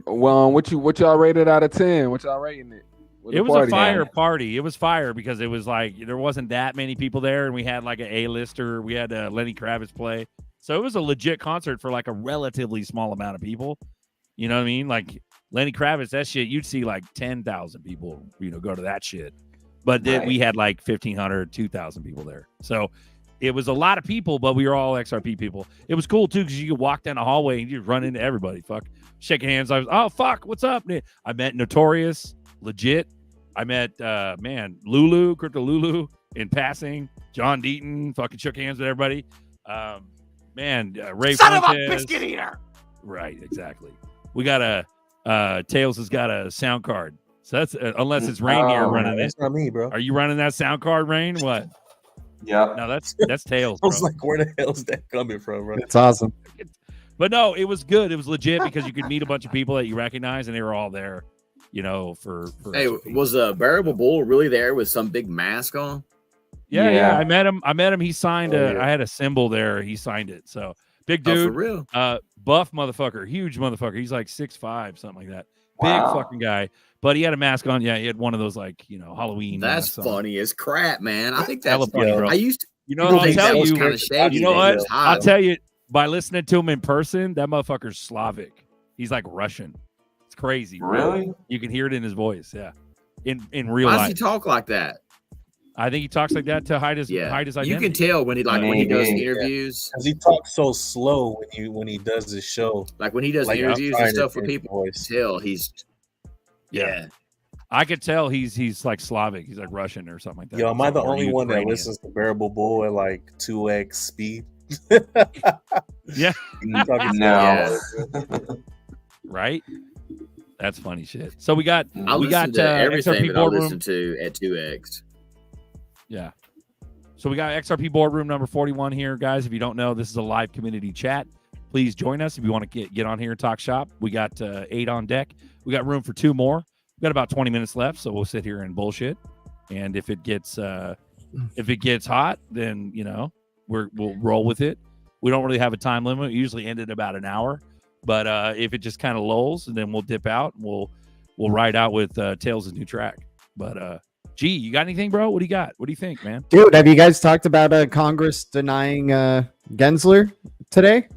What y'all rated out of 10? What y'all rating it? It was a fire party. It was fire because it was like there wasn't that many people there, and we had like an A-lister. We had Lenny Kravitz play, so it was a legit concert for like a relatively small amount of people. You know what I mean? Like Lenny Kravitz, that shit, you'd see like 10,000 people, go to that shit. But then we had like 1,500, 2,000 people there. So it was a lot of people, but we were all XRP people. It was cool too because you could walk down the hallway and you run into everybody. Fuck, shaking hands. I was, oh fuck, what's up? I met Notorious, legit. I met Lulu, Crypto Lulu in passing. John Deaton, fucking shook hands with everybody. Ray Son Fuentes. of a biscuit eater. Right, exactly. We got Tails has got a sound card. So that's unless it's Rain here running it. That's not me, bro. Are you running that sound card, Rain? What? Yeah. No, that's Tails. I was like, where the hell is that coming from, bro? It's awesome. But no, it was good. It was legit because you could meet a bunch of people that you recognize, and they were all there. For hey, was Bearable Bull really there with some big mask on? Yeah. I met him. He signed I had a symbol there. He signed it. So big dude, for real. Buff motherfucker, huge motherfucker. He's like 6'5", something like that. Big fucking guy. But he had a mask on. Yeah, he had one of those like Halloween. That's funny as crap, man. I think that's funny, bro. I used to. I'll tell you. Kind of shady, what? I'll tell you. By listening to him in person, that motherfucker's Slavic. He's like Russian. It's crazy. Really? You can hear it in his voice. Yeah. In real life. Why does he talk like that? I think he talks like that to hide his identity. You can tell when he does interviews. Because he talks so slow when he does his show. Like when he does interviews and stuff with people, tell he's I could tell he's like Slavic. He's like Russian or something like that. Yo, am I the only one that listens to Bearable Bull at like 2x speed? Yeah. No. Right? That's funny shit. So we got everything XRP that I Boardroom. listen to at 2x. Yeah. So we got XRP Boardroom number 41 here, guys. If you don't know, this is a live community chat. Please join us if you want to get on here and talk shop. We got 8 on deck. We got room for 2 more. We got about 20 minutes left, so we'll sit here and bullshit. And if it gets hot, then we'll roll with it. We don't really have a time limit. We usually end at about an hour. But if it just kind of lulls, then we'll dip out. And we'll ride out with Tails' new track. But G, you got anything, bro? What do you got? What do you think, man? Dude, have you guys talked about Congress denying Gensler today?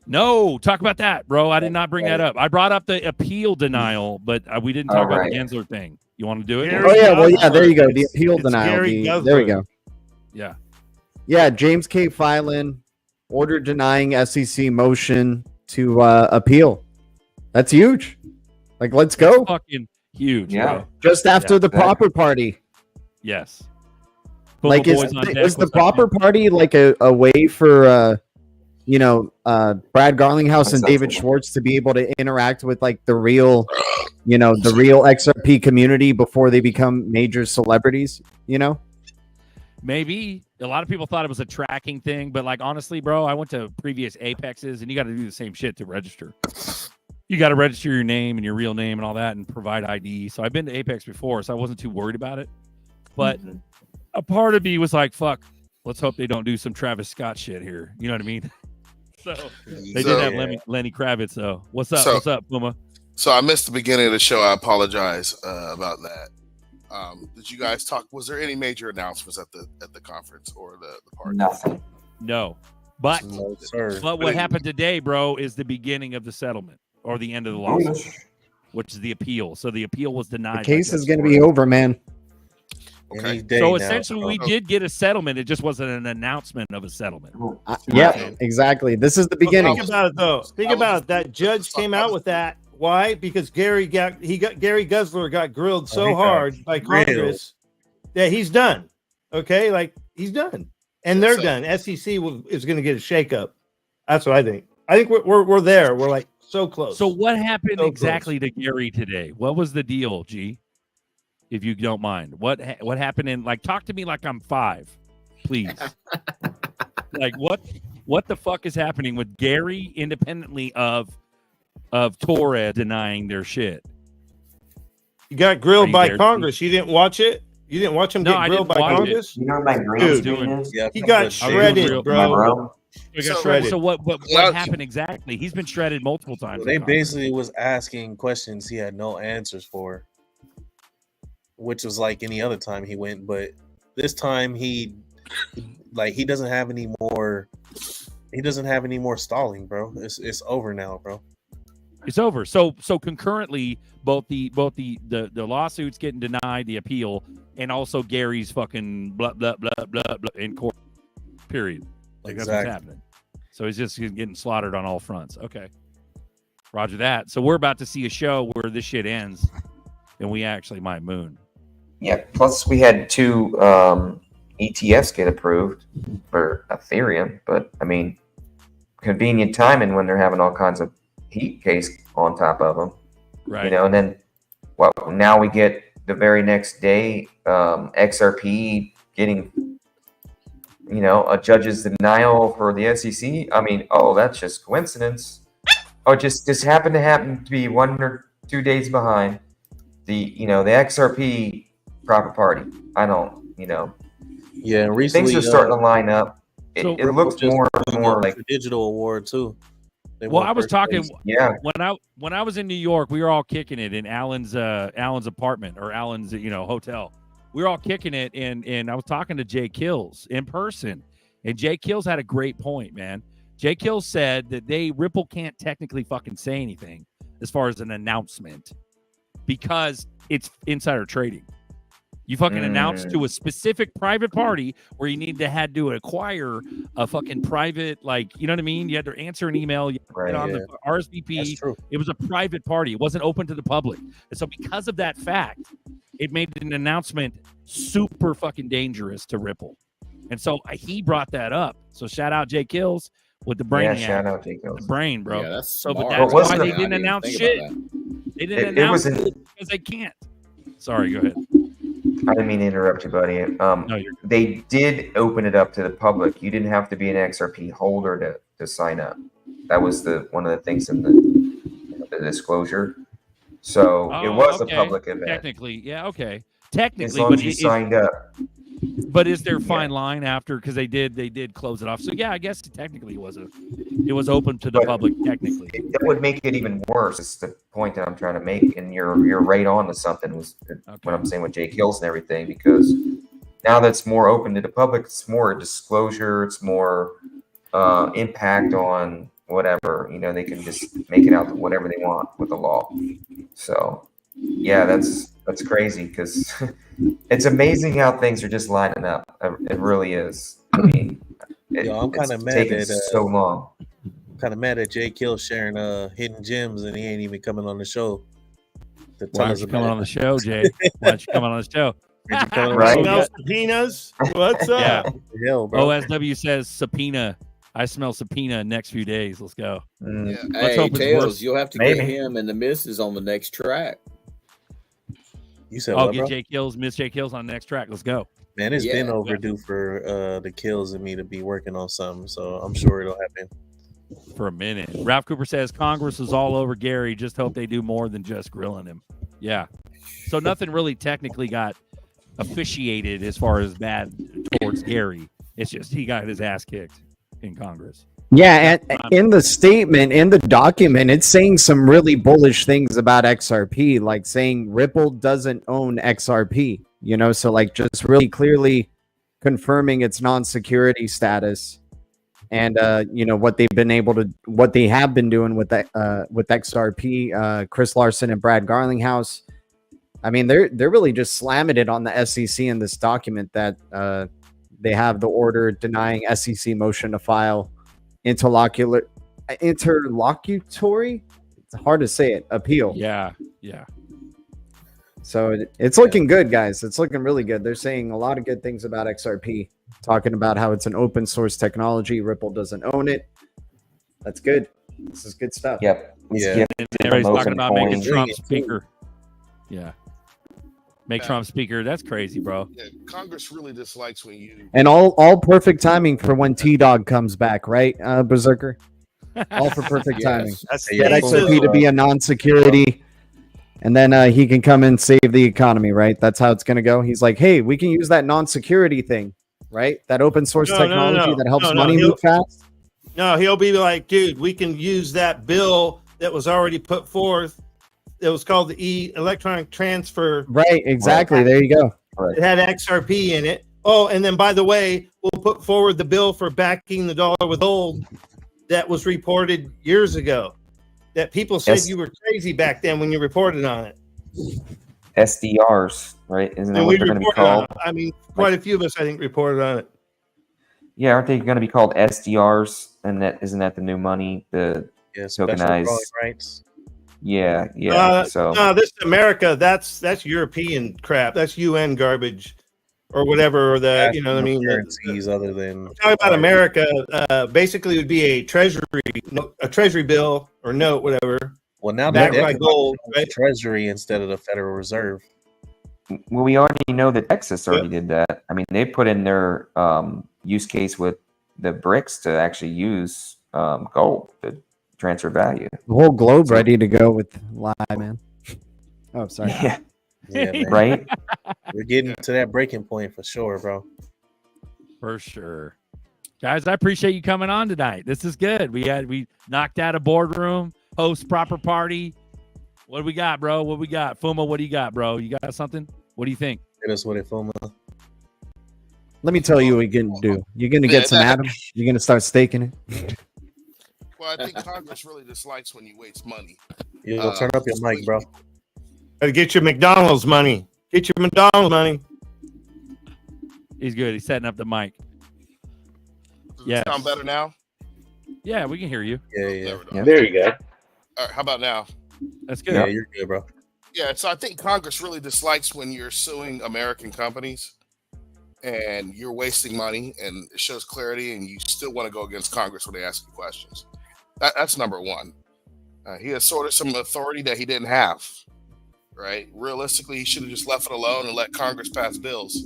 No, talk about that, bro. I did not bring that up. I brought up the appeal denial, but we didn't talk about the Gensler thing. You want to do it? There you go. The appeal denial. There we go. Yeah. Yeah, James K. Filan, order denying SEC motion to appeal. That's huge. Like, let's go. That's fucking huge. Yeah. Bro. Just after the proper party. Yes. Like, is the proper party like a way for Brad Garlinghouse and David Schwartz to be able to interact with like the real XRP community before they become major celebrities, Maybe. A lot of people thought it was a tracking thing, but like honestly, bro, I went to previous Apexes and you got to do the same shit to register. You got to register your name and your real name and all that and provide ID. So I've been to Apex before, so I wasn't too worried about it. But a part of me was like, fuck, let's hope they don't do some Travis Scott shit here. You know what I mean? So they did have Lenny Kravitz, though. What's up? What's up, Puma? So I missed the beginning of the show. I apologize about that. Did you guys talk? Was there any major announcements at the conference or the party? Nothing. No. But No, sir. but what happened today, bro, is the beginning of the settlement or the end of the lawsuit, which is the appeal. So the appeal was denied. The case is going to be over, man. Okay. So essentially, we did get a settlement. It just wasn't an announcement of a settlement. Yeah, exactly. This is the beginning. Think about it, though. Think about it. That judge came out with that. Why? Because Gary Gensler got grilled so hard by Congress that he's done. Okay, like he's done, and they're done. SEC is going to get a shakeup. That's what I think. I think we're there. We're like so close. So what happened exactly to Gary today? What was the deal, G? If you don't mind, what happened? Talk to me like I'm 5, please. Like what What the fuck is happening with Gary independently of Torres denying their shit? You got grilled by Congress. You didn't watch it? You didn't watch him get grilled by Congress? You know what my green screen is? Yeah, he got shredded, bro. So what happened exactly? He's been shredded multiple times. They basically was asking questions he had no answers for, which was like any other time he went, but this time he doesn't have any more. He doesn't have any more stalling, bro. It's over now, bro. It's over. So concurrently, both the lawsuits getting denied, the appeal, and also Gary's fucking blah blah blah blah blah in court. Period. Like that's what's happening. So he's just getting slaughtered on all fronts. Okay. Roger that. So we're about to see a show where this shit ends, and we actually might moon. Yeah. Plus, we had 2 ETFs get approved for Ethereum, but I mean, convenient timing when they're having all kinds of heat case on top of them, right? You know, and then now we get the very next day, XRP getting, you know, a judge's denial for the SEC. I mean, that's just coincidence. Just happened to be 1 or 2 days behind the XRP proper party. I don't, Yeah, recently things are starting to line up. It looks more and more like a digital award too. I was talking. Yeah, when I was in New York, we were all kicking it in Alan's apartment or Alan's hotel. We were all kicking it, and I was talking to Jay Kills in person, and Jay Kills had a great point, man. Jay Kills said that Ripple can't technically fucking say anything as far as an announcement because it's insider trading. You fucking announced to a specific private party where you had to acquire a fucking private, you know what I mean? You had to answer an email, you had to get on the RSVP. It was a private party. It wasn't open to the public. And so because of that fact, it made an announcement super fucking dangerous to Ripple. And so he brought that up. So shout out Jay Kills with the brain. Yeah, shout out Jay Kills. The brain, bro. Yeah, that's so, smart. but that's why they didn't announce shit. They didn't announce it because they can't. Sorry, go ahead. I didn't mean to interrupt you, buddy. They did open it up to the public. You didn't have to be an XRP holder to sign up. That was one of the things in the disclosure. So it was a public event. Technically, yeah, okay. Technically, as long as you signed up. But is there a fine line after? Because they did close it off. So yeah, I guess technically it was open to the public. Technically, that would make it even worse. It's the point that I'm trying to make, and you're right on to something. Was what I'm saying with Jay Kills and everything, because now that's more open to the public. It's more disclosure. It's more impact on whatever. They can just make it out to whatever they want with the law. So yeah, that's crazy because it's amazing how things are just lining up. It really is. I mean, I'm kind of mad at so long. I'm kind of mad at Jay Kill sharing hidden gems and he ain't even coming on the show. Why aren't you coming on the show, Jay? Why don't you come on the show? Right? Subpoenas. What's up? Yeah. Hell, bro. OSW says subpoena. I smell subpoena next few days. Let's go. Yeah. Hey, Tails, you'll have to get him and the missus on the next track. You said I'll get Jay Kills, Miss Jay Kills on the next track. Let's go. Man, it's been overdue for the Kills and me to be working on something, so I'm sure it'll happen. For a minute. Ralph Cooper says Congress is all over Gary. Just hope they do more than just grilling him. Yeah. So nothing really technically got officiated as far as bad towards Gary. It's just he got his ass kicked in Congress. Yeah, and in the statement, in the document, it's saying some really bullish things about XRP, like saying Ripple doesn't own XRP, so just really clearly confirming its non-security status and, what they have been doing with XRP, Chris Larson and Brad Garlinghouse. I mean, they're really just slamming it on the SEC in this document that they have the order denying SEC motion to file interlocutory, it's hard to say it, appeal. Yeah. So it's looking good, guys. It's looking really good. They're saying a lot of good things about XRP, talking about how it's an open source technology. Ripple doesn't own it. That's good. This is good stuff. Yep. Yeah. And everybody's talking about making Trump speaker. Yeah. Make Trump speaker. That's crazy, bro. Yeah, Congress really dislikes when you and all perfect timing for when T-Dog comes back, right, Berserker? All for perfect timing. Get XRP to be a non-security, and then he can come and save the economy, right? That's how it's going to go. He's like, hey, we can use that non-security thing, right? That open source technology that helps money move fast. No, he'll be like, dude, we can use that bill that was already put forth. It was called the electronic transfer. Right, exactly. Right. There you go. Right. It had XRP in it. Oh, and then by the way, we'll put forward the bill for backing the dollar with gold that was reported years ago. That people said you were crazy back then when you reported on it. SDRs, right? Isn't that what they're going to be called? I mean, quite a few of us, I think, reported on it. Yeah, aren't they going to be called SDRs? And isn't that the new money? The tokenized rights. Yeah. No, this is America. That's European crap. That's UN garbage, or whatever. Or the you know what I mean. Currencies other than talking about America. Basically, it would be a treasury bill or note, whatever. Well, now backed by gold, right? Treasury instead of the Federal Reserve. Well, we already know that Texas already did that. I mean, they put in their use case with the BRICS to actually use gold to transfer value. The whole globe ready to go with lie, man. Oh, sorry. Yeah, man. Right. We're getting to that breaking point for sure, bro. For sure, guys. I appreciate you coming on tonight. This is good. We knocked out a boardroom, host proper party. What do we got, bro? What we got? Fuma, what do you got, bro? You got something? What do you think? Hit us with it, Fuma. Let me tell you what you're going to do. You're going to get some atoms. You're going to start staking it. Well, I think Congress really dislikes when you waste money. Yeah, turn up your mic, bro. Gotta get your McDonald's money. Get your McDonald's money. He's good. He's setting up the mic. Does it sound better now? Yeah, we can hear you. Yeah. There you go. All right, how about now? That's good. Yeah, you're good, bro. Yeah, so I think Congress really dislikes when you're suing American companies and you're wasting money, and it shows clarity, and you still want to go against Congress when they ask you questions. That's number one. He has sort of some authority that he didn't have, right? Realistically, he should have just left it alone and let Congress pass bills.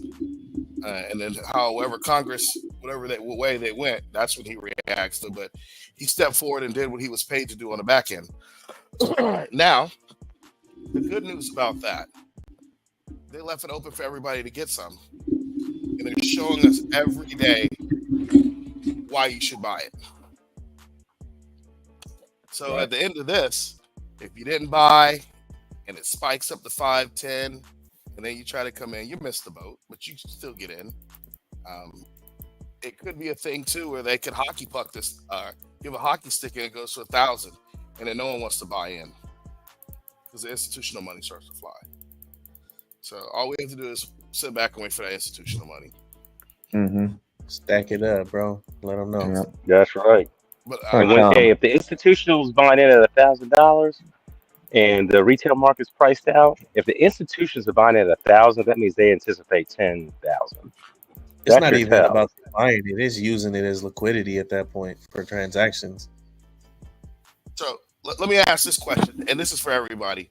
And then however Congress, whatever way they went, that's when he reacts to. But he stepped forward and did what he was paid to do on the back end. Now, the good news about that, they left it open for everybody to get some. And they're showing us every day why you should buy it. So at the end of this, if you didn't buy and it spikes up to 5, 10, and then you try to come in, you missed the boat, but you can still get in. It could be a thing too where they could hockey puck this, give a hockey stick and it goes to 1,000, and then no one wants to buy in because the institutional money starts to fly. So all we have to do is sit back and wait for that institutional money. Mm-hmm. Stack it up, bro. Let them know. Yeah. That's right. But if the institutional's buying in at $1,000 and the retail market's priced out, if the institutions are buying at 1,000, that means they anticipate 10,000. It's not even about buying it; it's using it as liquidity at that point for transactions. So let me ask this question, and this is for everybody: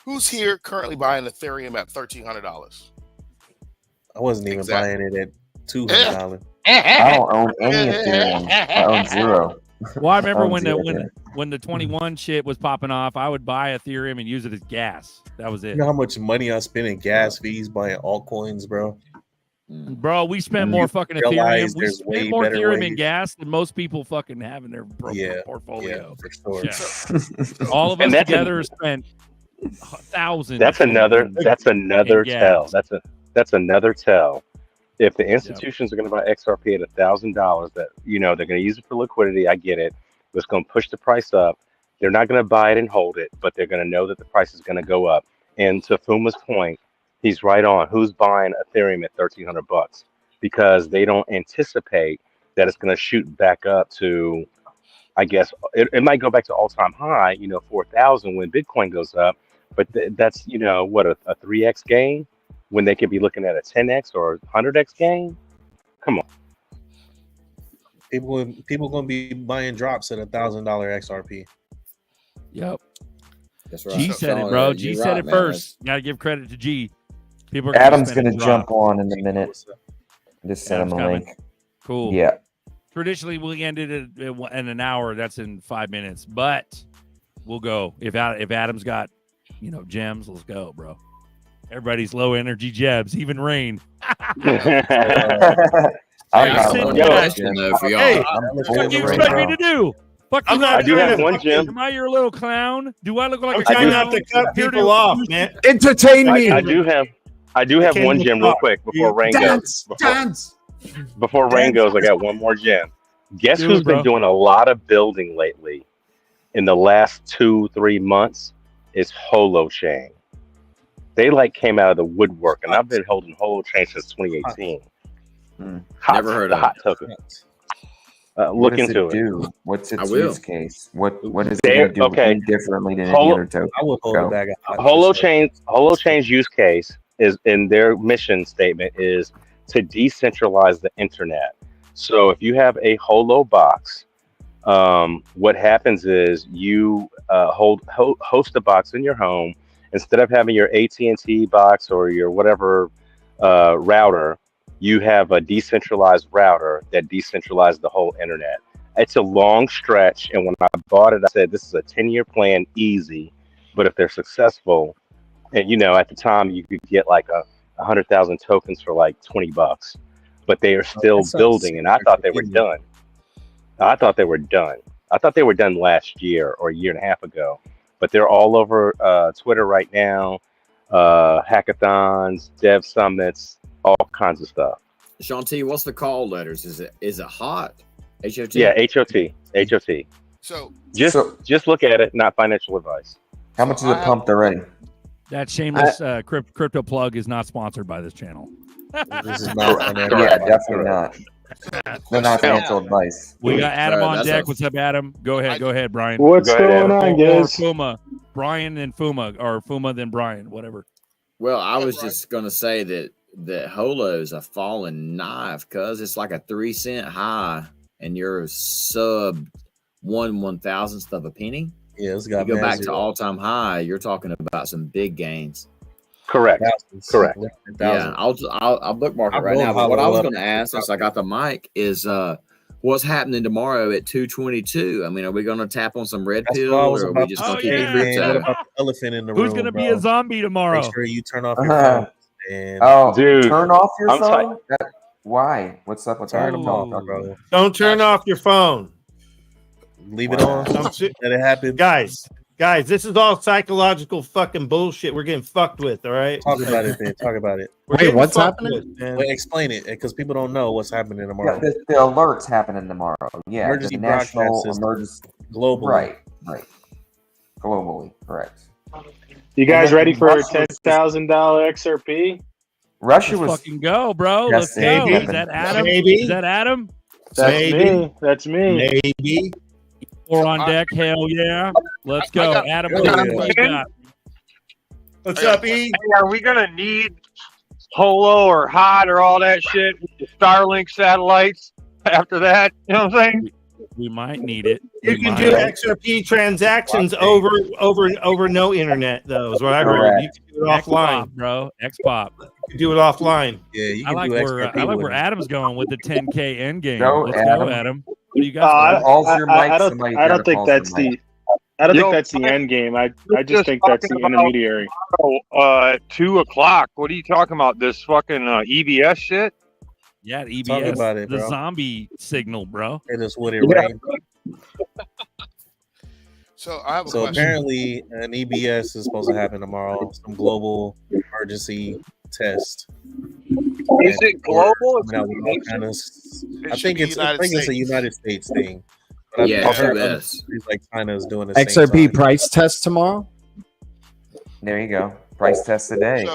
who's here currently buying Ethereum at $1,300? I wasn't even buying it at $200. I don't own any Ethereum. I own zero. Well, I remember when the 21 shit was popping off, I would buy Ethereum and use it as gas. That was it. You know how much money I spent in gas fees buying altcoins, bro? Bro, we spent more fucking Ethereum. We spent more Ethereum in gas than most people fucking have in their portfolio. Yeah, for sure. All of us together spent thousands. That's another tell. That's another tell. If the institutions are going to buy XRP at $1,000, that they're going to use it for liquidity. I get it. It's going to push the price up. They're not going to buy it and hold it, but they're going to know that the price is going to go up. And to Fuma's point, he's right on. Who's buying Ethereum at $1,300? Because they don't anticipate that it's going to shoot back up to, I guess, it might go back to all-time high, 4,000 when Bitcoin goes up. But that's, a 3x gain when they could be looking at a 10x or 100x gain. Come on. People going to be buying drops at $1,000 XRP. Yep. That's right. G said it, bro. G said it first. Got to give credit to G. People are Adam's going to jump on in a minute. Just send him a link. Cool. Yeah. Traditionally, we ended it in an hour. That's in 5 minutes, but we'll go. If Adam's got, gems, let's go, bro. Everybody's low energy jebs, even Rain. I got one question though for y'all. Hey, what do you expect me to do? I do have one gem. Am I your little clown? Do I look like I'm trying not to cut people off, man? Entertain me. I do have one gem real quick before Rain goes. Before Rain goes, I got one more gem. Guess who's been doing a lot of building lately in the last 2-3 months is Holochain. They came out of the woodwork, and I've been holding Holochain since 2018. Never heard of hot token. Look into it. Do? What's its use case? What is it going to do differently than any other token? I would hold it back. Holochain's use case is in their mission statement is to decentralize the internet. So if you have a Holo box, what happens is you host a box in your home instead of having your AT&T box or your whatever router. You have a decentralized router that decentralized the whole internet. It's a long stretch, and when I bought it, I said this is a 10-year plan, easy. But if they're successful, and at the time you could get 100,000 tokens for $20, but they are still building, and I thought they were done. I thought they were done last year or a year and a half ago, but they're all over Twitter right now, hackathons, dev summits, all kinds of stuff. Sean T, what's the call letters? Is it hot? HOT? Yeah, HOT. So just look at it, not financial advice. How much is it pumped already? That shameless crypto plug is not sponsored by this channel. This is not. Yeah, definitely not. They're not financial advice. We got Adam on deck. What's up, Adam? Go ahead, Brian. What's going on, guys? Or Fuma. Brian and Fuma, or Fuma then Brian, whatever. Well, I was just going to say that Holo is a falling knife because it's like a 3-cent high and you're sub 1/1000th of a penny. Yeah, it's got you go back to all-time high. You're talking about some big gains. Correct. Yeah, I'll bookmark it right now. But what I was going to ask, since I got the mic, is what's happening tomorrow at 2:22? I mean, are we going to tap on some red pill, or are we just going to keep it crypto? What about the elephant in the room? Who's going to be a zombie tomorrow? Make sure you turn off your phone. Dude, turn off your phone? Why? What's up with that? Bro. Don't turn off your phone. Leave it on. Let it happen. Guys, this is all psychological fucking bullshit we're getting fucked with, all right? Talk about it, man. Talk about it. Wait, what's happening? Explain it, because people don't know what's happening tomorrow. Yeah, the alert's happening tomorrow. Yeah, emergency the national emergency globally. Right. Globally, correct. You guys ready for a $10,000 XRP? Russia Let's was fucking go, bro. Let's go. Is that Adam? Maybe. Is that Adam? That's me. Maybe. Four on deck. Hell yeah. Let's go. Adam, what you got? What's up, E? Hey, are we going to need Holo or Hot or all that shit with the Starlink satellites after that? You know what I'm saying? We might need it. You can do XRP transactions over no internet, though, is what I heard. You can do it offline, bro. Xpop. You can do it offline. Yeah, you can do XRP. I like where Adam's going with the 10K end game. Let's go, Adam. What do you got? I don't think that's the end game. I just think that's the intermediary. 2 o'clock. What are you talking about? This fucking EBS shit? Yeah, EBS. Talk about it, bro. The zombie signal, bro. It is what it rained. So I have a question. Apparently an EBS is supposed to happen tomorrow. Some global emergency test. Is it global? I think it's a United States thing. But yeah, US. Like China is doing the XRP price test tomorrow. There you go. Price test today.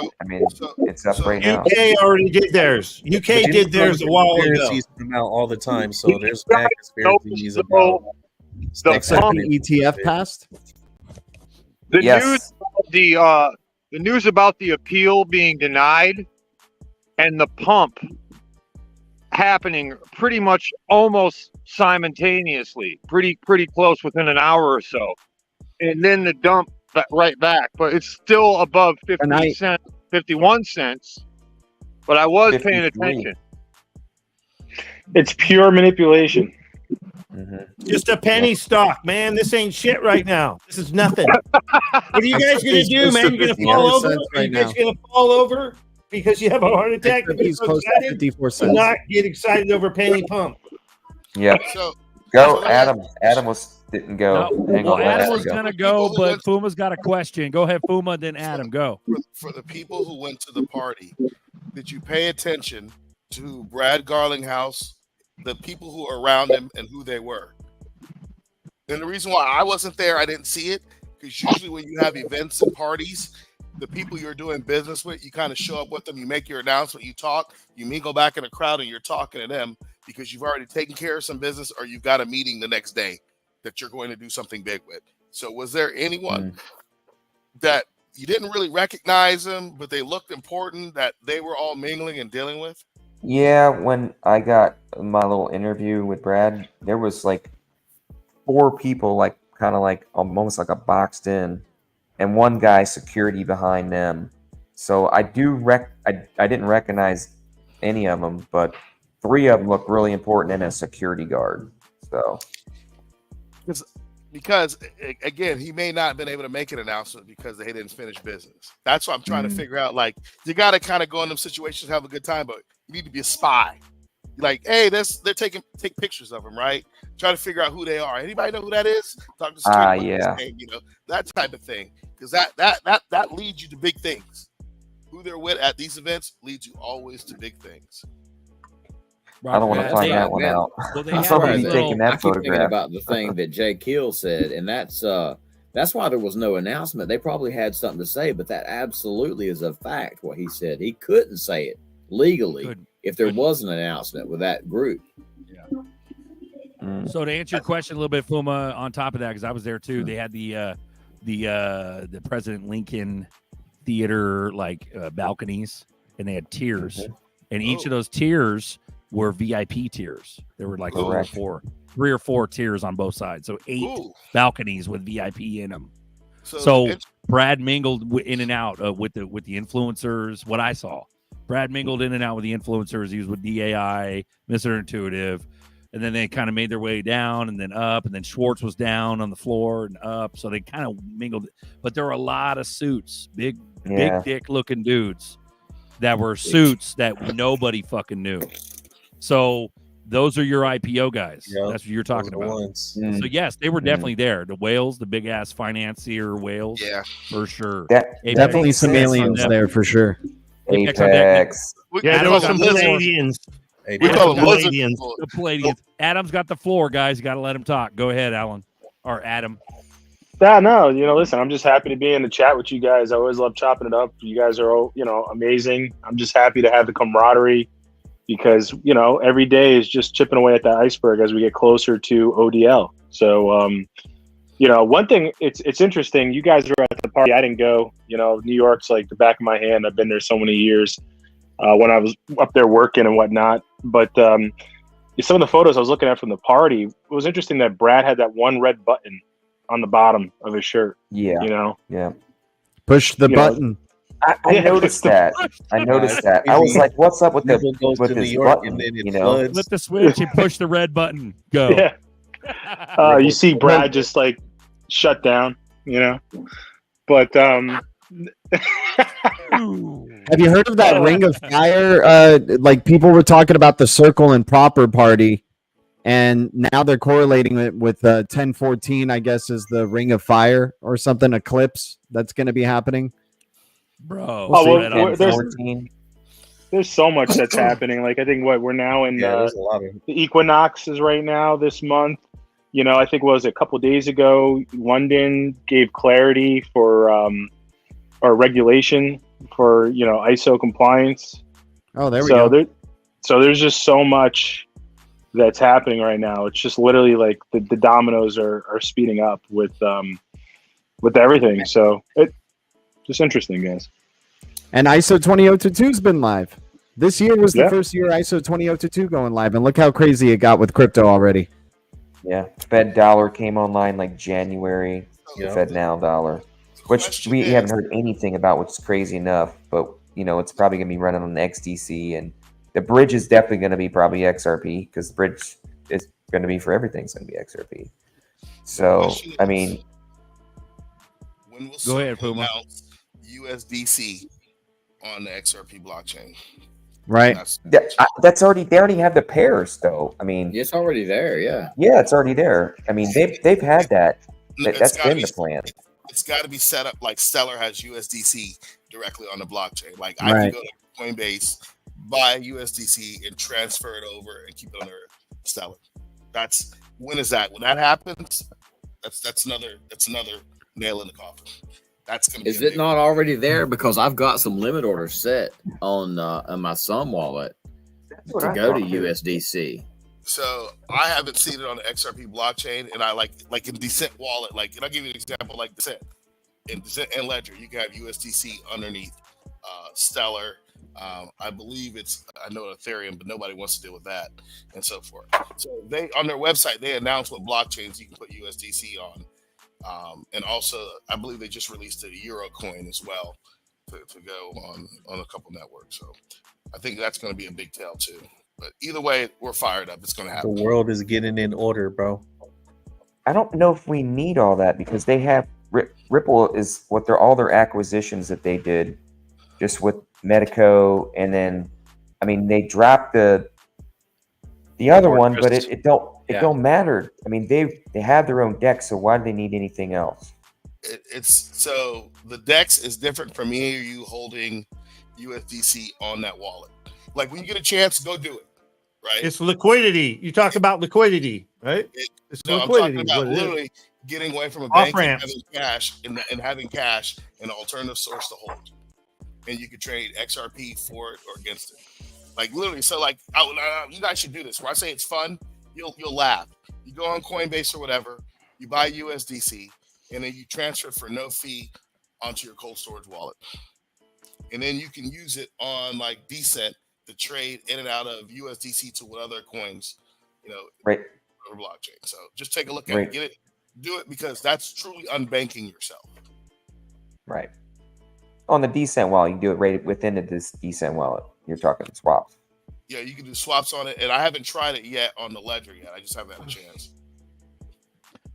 It's up right now. UK already did theirs. UK did theirs a while ago. Come out all the time, so there's bad conspiracies about the XRP ETF passed. The news about the appeal being denied and the pump happening pretty much almost simultaneously, pretty close within an hour or so, and then the dump right back, but it's still above 50 cents 51 cents, but I was paying attention. It's pure manipulation. Just a penny stock, man. This ain't shit right now. This is nothing. What are you guys going to do, man? You're going to fall over? Are you guys going to fall over because you have a heart attack? He's close to 54 cents. Not get excited over penny pump. Yeah. Go, Adam. Adam didn't go. Well, Adam was going to go, but Fuma's got a question. Go ahead, Fuma, then Adam. Go. For the people who went to the party, did you pay attention to Brad Garlinghouse, the people who are around him, and who they were? And the reason why I wasn't there, I didn't see it, because usually when you have events and parties, the people you're doing business with, you kind of show up with them, you make your announcement, you talk, you mingle back in a crowd, and you're talking to them because you've already taken care of some business or you've got a meeting the next day that you're going to do something big with. So was there anyone that you didn't really recognize them, but they looked important, that they were all mingling and dealing with? Yeah, when I got my little interview with Brad, there was like 4 people, like kind of like almost like a boxed in, and one guy security behind them. So I didn't recognize any of them, but 3 of them look really important in a security guard. So because again, he may not have been able to make an announcement because they didn't finish business. That's what I'm trying to figure out. Like, you got to kind of go in them situations, have a good time, but you need to be a spy. Like, hey, they're take pictures of them, right? Try to figure out who they are. Anybody know who that is? Talk to security, yeah, you know, that type of thing, because that leads you to big things. Who they're with at these events leads you always to big things. I don't want to find that one out. Somebody taking that photograph. Thinking about the thing that Jay Keel said, and that's why there was no announcement. They probably had something to say, but that absolutely is a fact. What he said, he couldn't say it legally if there was an announcement with that group. So to answer your question a little bit, Fuma, on top of that, because I was there too, they had the President Lincoln Theater balconies, and they had tiers, and each of those tiers were VIP tiers. There were like 3 or 4 tiers on both sides, so 8 balconies with VIP in them. So Brad mingled in and out with the influencers. What I saw, Brad mingled in and out with the influencers. He was with DAI, Mr. Intuitive, and then they kind of made their way down and then up, and then Schwartz was down on the floor and up. So they kind of mingled, but there were a lot of suits, big dick looking dudes that were suits that nobody fucking knew. So those are your IPO guys. Yep. That's what you're talking about. So yes, they were definitely there. The whales, the big ass financier whales, for sure. Definitely some aliens there for sure. Apex. Yeah, there was some Palladians. We call them Palladians. The Palladians. Adam's got the floor, guys. You got to let him talk. Go ahead, Alan or Adam. No, listen, I'm just happy to be in the chat with you guys. I always love chopping it up. You guys are, amazing. I'm just happy to have the camaraderie because, every day is just chipping away at that iceberg as we get closer to ODL. So, one thing, it's interesting. You guys were at the party. I didn't go. New York's like the back of my hand. I've been there so many years when I was up there working and whatnot. But some of the photos I was looking at from the party, it was interesting that Brad had that one red button on the bottom of his shirt. Yeah. Push the button. I noticed that. I was like, "What's up with this button?" Flip the switch and push the red button. Go. Yeah. You see Brad just like shut down. But have you heard of that Ring of Fire? Like people were talking about the Circle and Proper party. And now they're correlating it with 1014, I guess, is the Ring of Fire or something, eclipse that's going to be happening. Bro, there's so much that's happening. Like, I think we're now in the equinox is right now this month. I think a couple days ago, London gave clarity for or regulation for, ISO compliance. Oh, there we go. So there's just so much that's happening right now. It's just literally like the dominoes are speeding up with everything. So it's just interesting, guys. And ISO 20022 has been live. This year was the first year ISO 20022 going live, and look how crazy it got with crypto already. Yeah, Fed dollar came online like January. Fed now dollar, which we haven't heard anything about, which is crazy enough. But it's probably going to be running on the XDC, and the bridge is definitely going to be probably XRP, because the bridge is going to be for everything. It's going to be XRP. So, I mean, when will go ahead, Puma. Announce USDC on the XRP blockchain? Right. That's already, they already have the pairs though. I mean, it's already there. Yeah. Yeah, it's already there. I mean, they've had that. That's been the plan. It's got to be set up like Stellar has USDC directly on the blockchain. Like Right. I can go to Coinbase, buy USDC, and transfer it over and keep it under Stellar. When is that? When that happens, that's another nail in the coffin. That's gonna be. Is it not already there? Because I've got some limit orders set on my Sun wallet to go to USDC. So I haven't seen it on the XRP blockchain, and I like in Descent wallet. Like, and I'll give you an example. Like Descent and Ledger, you can have USDC underneath Stellar. I believe I know Ethereum, but nobody wants to deal with that, and so forth. So they on their website they announce what blockchains you can put USDC on. And also, I believe they just released a Euro coin as well to go on a couple networks. So I think that's going to be a big tell too. But either way, we're fired up. It's going to happen. The world is getting in order, bro. I don't know if we need all that, because they have Ripple is all their acquisitions that they did just with Medico, and then I mean they dropped the other one, but it don't matter. I mean they have their own deck, so why do they need anything else? So the DEX is different from me or you holding USDC on that wallet. Like when you get a chance, go do it. Right? It's liquidity. You talk about liquidity, right? It's liquidity. I'm talking about literally getting away from a bank and having cash and having cash an alternative source to hold. And you could trade XRP for it or against it. Like literally, so like you guys should do this. When I say it's fun, you'll laugh. You go on Coinbase or whatever, you buy USDC, and then you transfer it for no fee onto your cold storage wallet. And then you can use it on like Decent to trade in and out of USDC to what other coins, right, or blockchain. So just take a look at it, get it, do it, because that's truly unbanking yourself. Right. On the Decent wallet, you can do it right within this Decent wallet. You're talking swaps. Yeah, you can do swaps on it, and I haven't tried it yet on the Ledger yet. I just haven't had a chance.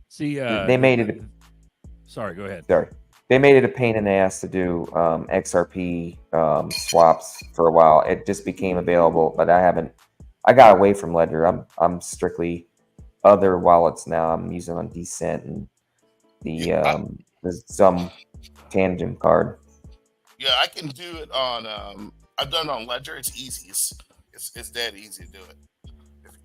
See, they made it. Sorry, go ahead. Sorry, they made it a pain in the ass to do XRP swaps for a while. It just became available, but I got away from Ledger. I'm strictly other wallets now. I'm using on Decent and some Tangent card. Yeah, I can do it on. I've done it on Ledger. It's easy. It's dead easy to do it.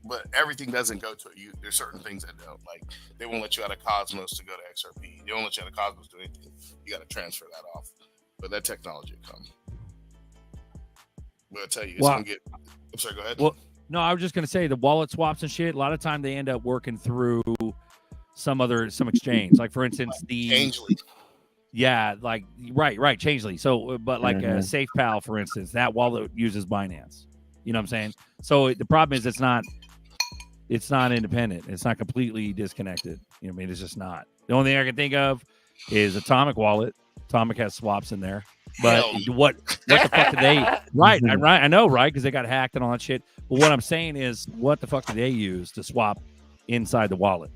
But everything doesn't go to it. There's certain things that don't. Like they won't let you out of Cosmos to go to XRP. They won't let you out of Cosmos to do anything. You got to transfer that off. But that technology will come. But I tell you, it's gonna get. I'm sorry. Go ahead. Well, no, I was just gonna say the wallet swaps and shit. A lot of time they end up working through some exchange. Like for instance, the Changely. Yeah, like right, Changely. So, but like SafePal, for instance, that wallet uses Binance. You know what I'm saying? So the problem is it's not independent. It's not completely disconnected. You know what I mean? It's just not. The only thing I can think of is Atomic Wallet. Atomic has swaps in there. But what the fuck did they? Right, I know, right? Because they got hacked and all that shit. But what I'm saying is, what the fuck did they use to swap inside the wallet?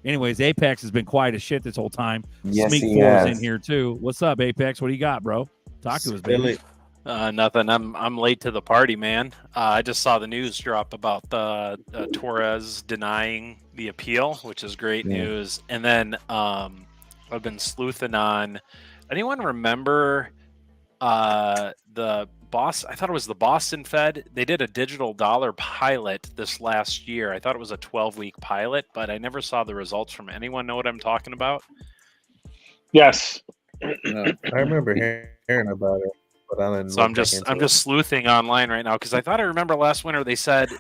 Anyways, Apex has been quiet as shit this whole time. Yes, Smeek he 4 has. is in here too. What's up, Apex? What do you got, bro? Talk to us, baby. Nothing. I'm late to the party, man. I just saw the news drop about Torres denying the appeal, which is great news. And then I've been sleuthing on. Anyone remember the boss? I thought it was the Boston Fed. They did a digital dollar pilot this last year. I thought it was a 12-week pilot, but I never saw the results from anyone. Know what I'm talking about? Yes. I remember hearing about it, but I didn't. So I'm just sleuthing online right now because I thought I remember last winter they said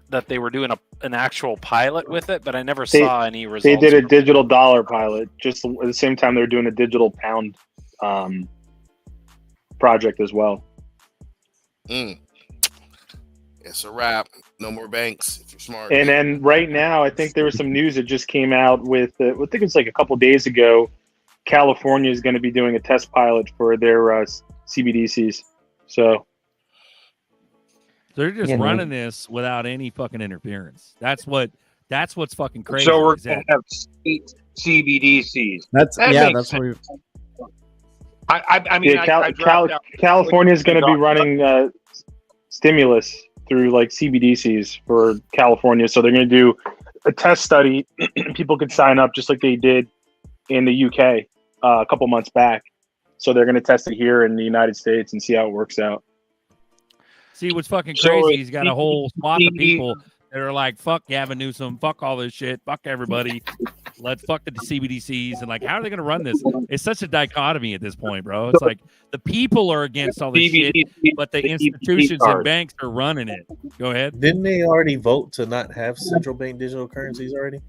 that they were doing an actual pilot with it, but I never saw any results. They did a digital dollar pilot just at the same time they were doing a digital pound project as well. It's a wrap. No more banks if you're smart. And then right now, I think there was some news that just came out with, I think it's like a couple days ago, California is going to be doing a test pilot for their CBDCs. So they're just running this without any fucking interference. That's what's fucking crazy. So we're going to have state CBDCs. That's sense. what we. I mean, California's going to be running stimulus through like CBDCs for California. So they're going to do a test study. People could sign up just like they did in the UK a couple months back. So they're going to test it here in the United States and see how it works out. See what's fucking crazy? He's got a whole swath of people that are like, fuck Gavin Newsom, fuck all this shit, fuck everybody. Let's fuck the CBDCs. And like, how are they going to run this? It's such a dichotomy at this point, bro. It's like the people are against all this shit, but the institutions and banks are running it. Go ahead. Didn't they already vote to not have central bank digital currencies already?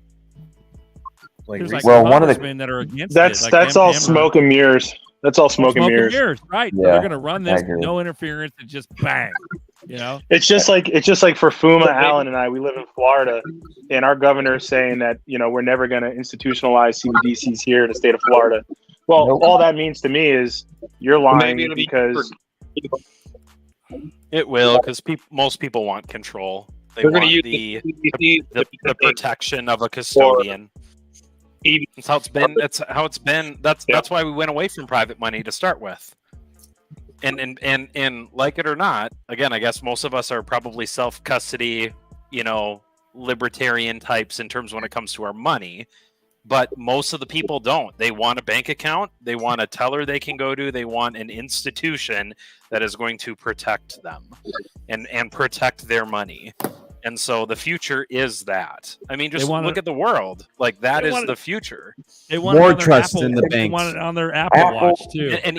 There's like one of the that are against that's it. That's all smoke and mirrors. That's all smoke and mirrors. Right. Yeah, so they're gonna run this, no interference, and just bang. You know? It's just like for Fuma, Allen, and I, we live in Florida, and our governor is saying that, we're never gonna institutionalize CBDCs here in the state of Florida. Well, all that means to me is you're lying because it will, because most people want control. They want the protection of a custodian. That's how it's been. That's why we went away from private money to start with. And like it or not, again, I guess most of us are probably self-custody, libertarian types in terms when it comes to our money. But most of the people don't. They want a bank account. They want a teller they can go to. They want an institution that is going to protect them and protect their money. And so the future is that. I mean, just look at the world. Like, that is the future. They want more trust in the banks. They want it on their Apple Watch, too. And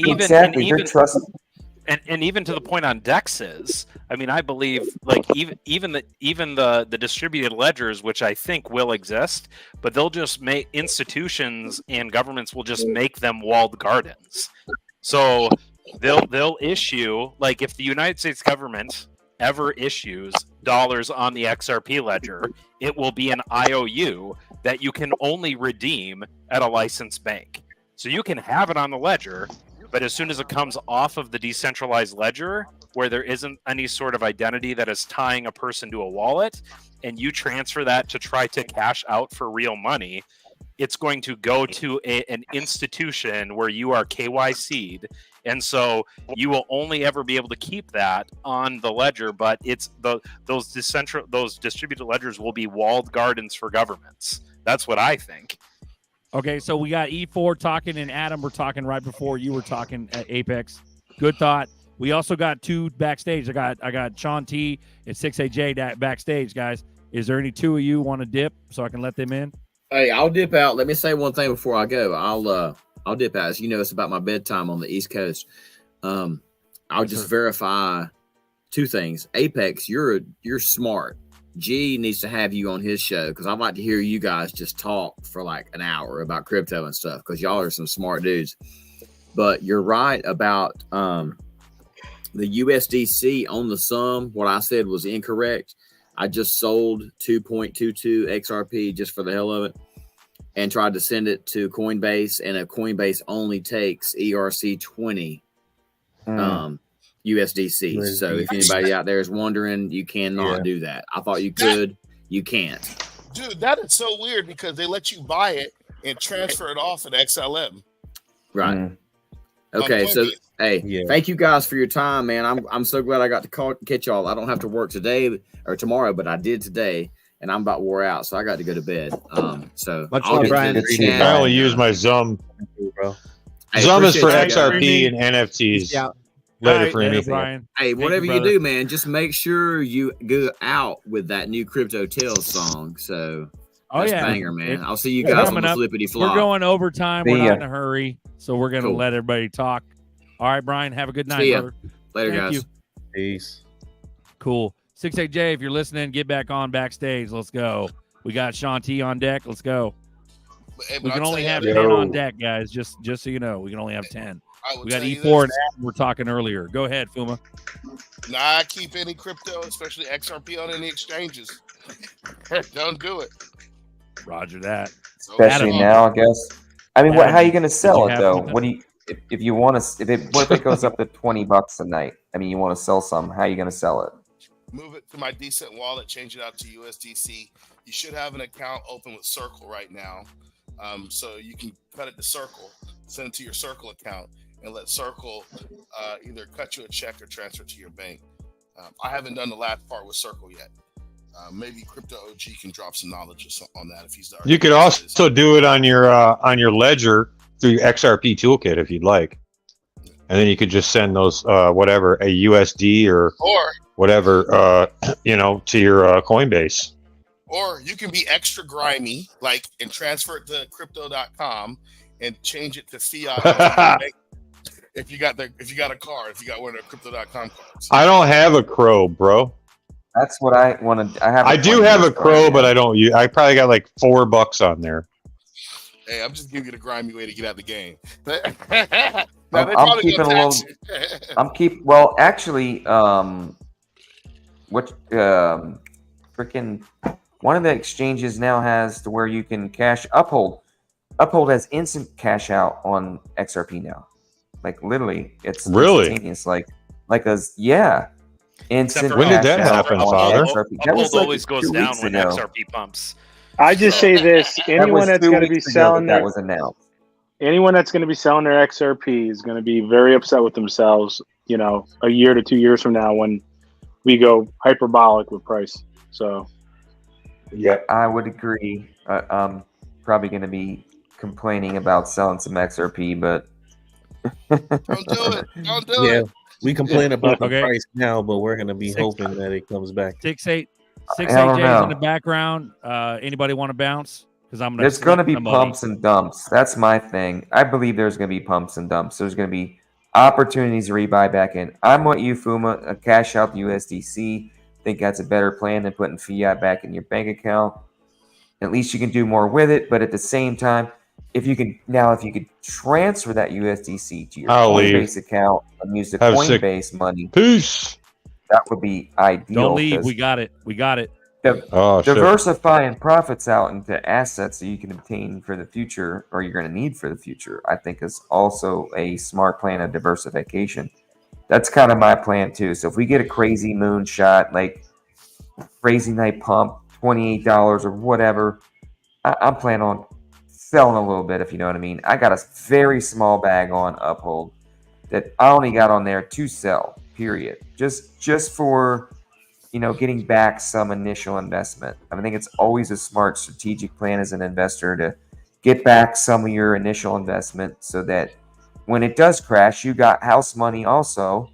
even to the point on DEXs, I mean, I believe, like, even the distributed ledgers, which I think will exist, but they'll just make institutions and governments will just make them walled gardens. So they'll issue, like, if the United States government ever issues dollars on the XRP ledger, it will be an IOU that you can only redeem at a licensed bank. So you can have it on the ledger, but as soon as it comes off of the decentralized ledger, where there isn't any sort of identity that is tying a person to a wallet, and you transfer that to try to cash out for real money, it's going to go to an institution where you are KYC'd. And so you will only ever be able to keep that on the ledger, but it's those distributed ledgers will be walled gardens for governments. That's what I think. Okay, so we got E4 talking, and Adam, we're talking right before you were talking at Apex. Good thought. We also got two backstage. I got Sean T and 6AJ backstage, guys. Is there any two of you want to dip so I can let them in? Hey, I'll dip out. Let me say one thing before I go. I'll dip out. As you know, it's about my bedtime on the East Coast. I'll just verify two things. Apex, you're smart. G needs to have you on his show because I'd like to hear you guys just talk for like an hour about crypto and stuff because y'all are some smart dudes. But you're right about the USDC on the sum. What I said was incorrect. I just sold 2.22 XRP just for the hell of it and tried to send it to Coinbase, and a Coinbase only takes ERC20 USDC. So if anybody out there is wondering, you cannot do that. I thought you could. You can't. Dude, that is so weird because they let you buy it and transfer it off at XLM. Right. Okay, so hey, thank you guys for your time, man. I'm so glad I got to catch y'all. I don't have to work today or tomorrow, but I did today, and I'm about wore out, so I got to go to bed. So I'll Brian. I only use my Zum. Zum is for XRP and NFTs. Yeah. Later for anything. Brian. Hey, whatever you do, man, just make sure you go out with that new Crypto Tales song. So that's banger, man. I'll see you guys on the flippity flop. We're going overtime. We're not in a hurry, so we're going to let everybody talk. All right, Brian, have a good night, brother. Later, guys. You. Peace. Cool. 6AJ, if you're listening, get back on backstage. Let's go. We got Sean T on deck. Let's go. We can only have 10 on deck, guys. Just so you know, we can only have 10. We got E4 and Adam we're talking earlier. Go ahead, Fuma. Nah, keep any crypto, especially XRP, on any exchanges. Don't do it. Roger that. Especially now, I guess. I mean, Adam, how are you going to sell it though? What do if you want to, what if it goes up to $20 a night? I mean, you want to sell some. How are you going to sell it? Move it to my decent wallet, change it out to USDC. You should have an account open with Circle right now. So you can cut it to Circle, send it to your Circle account, and let Circle either cut you a check or transfer it to your bank. I haven't done the last part with Circle yet. Maybe Crypto OG can drop some knowledge on that if he's there. You could also do it on your ledger through XRP Toolkit if you'd like, and then you could just send those whatever a USD or whatever to your Coinbase. Or you can be extra grimy, and transfer it to crypto.com and change it to fiat. if you got a card, if you got one of the crypto.com cards. I don't have a Crow, bro. That's what I want to. I do have a Crow, but I don't use. I probably got like $4 on there. Hey, I'm just giving you the grimy way to get out of the game. I'm keeping a little. Well, actually, freaking one of the exchanges now has to where you can cash Uphold. Uphold has instant cash out on XRP now. Like literally, it's instantaneous. Instant. When did that happen, Father? Uphold always goes down when XRP pumps. I just say this: anyone that's going to be selling that was announced. Anyone that's going to be selling their XRP is going to be very upset with themselves. A year to 2 years from now when we go hyperbolic with price. So, yeah, I would agree. I'm probably going to be complaining about selling some XRP, but don't do it. We complain about the price now, but we're going to be hoping that it comes back. 6-8 J's in the background. Anybody want to bounce? Because there's going to be pumps and dumps. That's my thing. I believe there's going to be pumps and dumps. There's going to be opportunities to rebuy back in. I'm with you, Fuma. Cash out the USDC. Think that's a better plan than putting fiat back in your bank account. At least you can do more with it. But at the same time, if you could transfer that USDC to your Coinbase account and use the Coinbase money, that would be ideal. Don't leave. We got it. Diversifying profits out into assets that you can obtain for the future or you're going to need for the future, I think is also a smart plan of diversification. That's kind of my plan too. So if we get a crazy moonshot, like crazy night pump, $28 or whatever, I'm planning on selling a little bit, if you know what I mean. I got a very small bag on Uphold that I only got on there to sell, period. Just for getting back some initial investment. I think it's always a smart strategic plan as an investor to get back some of your initial investment so that when it does crash, you got house money also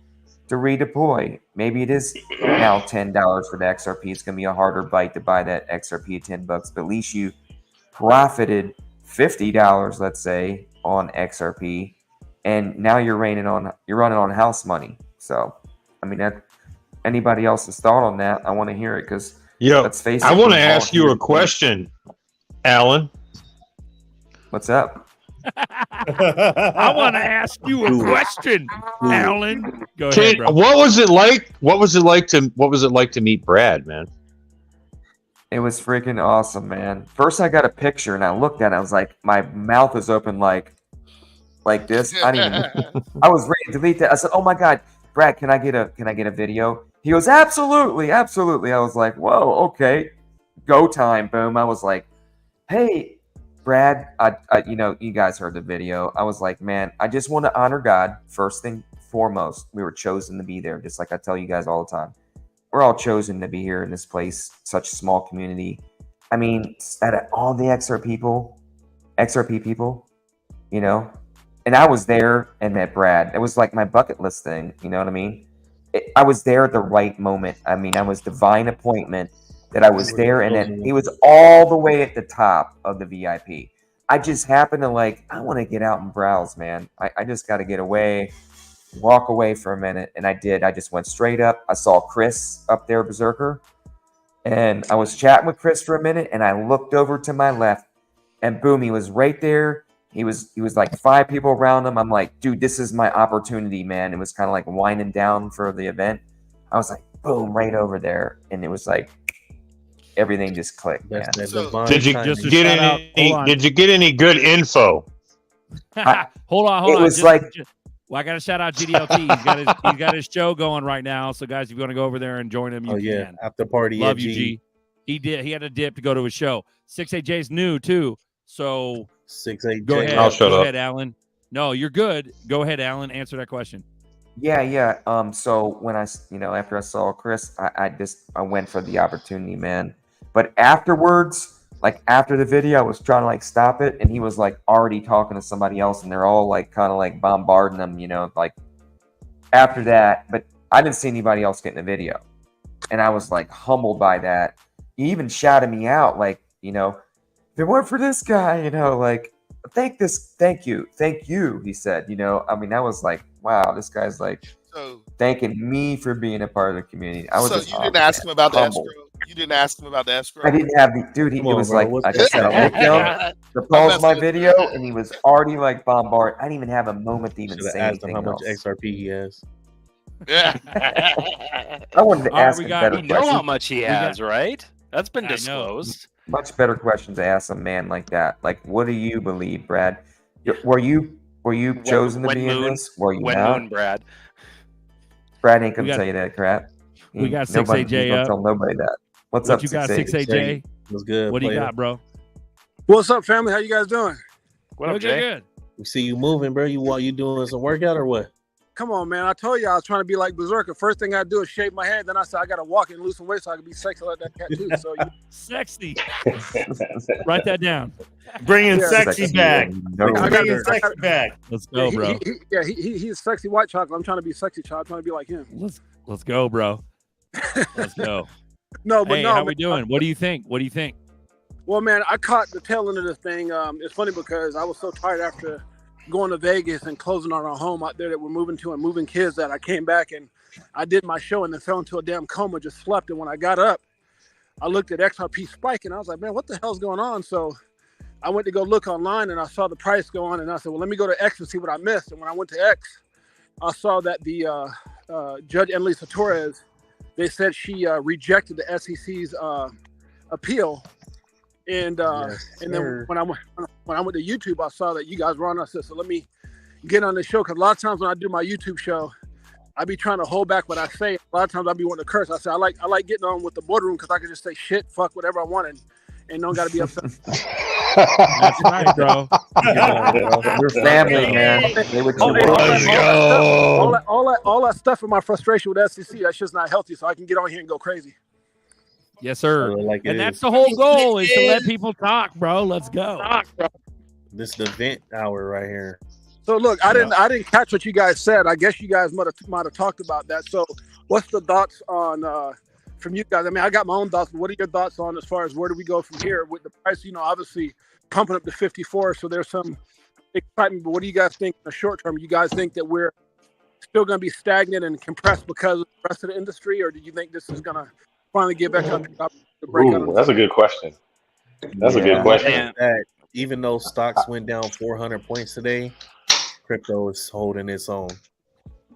to redeploy. Maybe it is now $10 for the XRP. It's going to be a harder bite to buy that XRP at $10, but at least you profited $50, let's say, on XRP, and now you're running on house money. So, anybody else's thought on that? I want to hear it because let's face it. I want to ask you a question, Alan. What's up? I want to ask you a question, Alan. Go ahead, bro. What was it like? What was it like to meet Brad, man? It was freaking awesome, man. First, I got a picture and I looked at it. I was like, my mouth is open like this. I was ready to delete that. I said, "Oh my God, Brad, can I get a video?" He goes, "Absolutely, absolutely." I was like, "Whoa, okay, go time." Boom. I was like, "Hey, Brad, you guys heard the video." I was like, "Man, I just want to honor God first thing foremost. We were chosen to be there, just like I tell you guys all the time. We're all chosen to be here in this place, such a small community. I mean, out of all the XRP people, and I was there and met Brad. It was like my bucket list thing. You know what I mean? I was there at the right moment. I was divine appointment that I was there, and then he was all the way at the top of the VIP. I just happened to I want to get out and browse, man. I just got to get away. Walk away for a minute, and I did. I just went straight up. I saw Chris up there, Berserker, and I was chatting with Chris for a minute, and I looked over to my left, and boom, he was right there. He was like 5 people around him. I'm like, dude, this is my opportunity, man. It was kind of like winding down for the event. I was like, boom, right over there, and it was like everything just clicked. Man. Did you get any good info? Hold on. It was well, I got to shout out GDLT. He's got his show going right now. So, guys, if you want to go over there and join him, you can. After party. Love you, G. He had a dip to go to his show. 68J's new too. So 68J. Go ahead. I'll shut go up. ahead, Alan. No, you're good. Go ahead, Alan. Answer that question. Yeah. So when after I saw Chris, I went for the opportunity, man. But afterwards, like after the video, I was trying to like stop it, and he was like already talking to somebody else, and they're all like kind of like bombarding him, like after that. But I didn't see anybody else getting the video, and I was like humbled by that. He even shouted me out, like, if it weren't for this guy, like, thank you, he said. I mean, I was like, wow, this guy's like thanking me for being a part of the community. I was you didn't ask him about the escrow? You didn't ask him about the escrow? I didn't have the dude. It was like I just said, I paused my video, and he was already like bombarded. I didn't even have a moment to even say anything. How much XRP he has? Yeah, I wanted to ask him better questions. You know how much he has, right? That's been disclosed. Much better question to ask a man like that. Like, what do you believe, Brad? Were you chosen to be in this? Were you not? Brad ain't gonna tell you that crap. We got 6AJ up. Tell nobody that. What's up, you got, 6AJ? What's good? What do you got, bro? What's up, family? How you guys doing? What up, Jay? Good. We see you moving, bro. You doing some workout or what? Come on, man. I told you I was trying to be like Berserker. First thing I do is shave my head. Then I said I got to walk and lose some weight so I can be sexy like that cat too. So sexy. Write that down. Bringing sexy back. Bringing sexy back. Let's go, bro. He's sexy white chocolate. I'm trying to be sexy child. I'm trying to be like him. Let's go, bro. Let's go. How we doing? What do you think? Well, man, I caught the tail end of this thing. It's funny because I was so tired after going to Vegas and closing on our home out there that we're moving to and moving kids that I came back and I did my show and then fell into a damn coma, just slept. And when I got up, I looked at XRP spike and I was like, man, what the hell's going on? So I went to go look online and I saw the price go on and I said, well, let me go to X and see what I missed. And when I went to X, I saw that the Judge Annalisa Torres, they said she rejected the SEC's appeal. And then when I went to YouTube, I saw that you guys were on. I said, so let me get on the show. Because a lot of times when I do my YouTube show, I be trying to hold back what I say. A lot of times I be wanting to curse. I say, I like getting on with the boardroom because I can just say shit, fuck, whatever I want, and don't got to be upset. That's right, bro. Your family, man. Let's go. All that stuff in my frustration with SEC, that's just not healthy. So I can get on here and go crazy. Yes, sir. And that's the whole goal is to let people talk, bro. Let's go. This is the vent hour right here. So look, I didn't catch what you guys said. I guess you guys might have talked about that. So what's the thoughts on from you guys? I mean, I got my own thoughts, but what are your thoughts on as far as where do we go from here with the price? Obviously pumping up to 54. So there's some excitement. But what do you guys think in the short term? You guys think that we're still going to be stagnant and compressed because of the rest of the industry, or do you think this is going to finally get back up to break out? That's a good question. That's a good question. Even though stocks went down 400 points today, crypto is holding its own.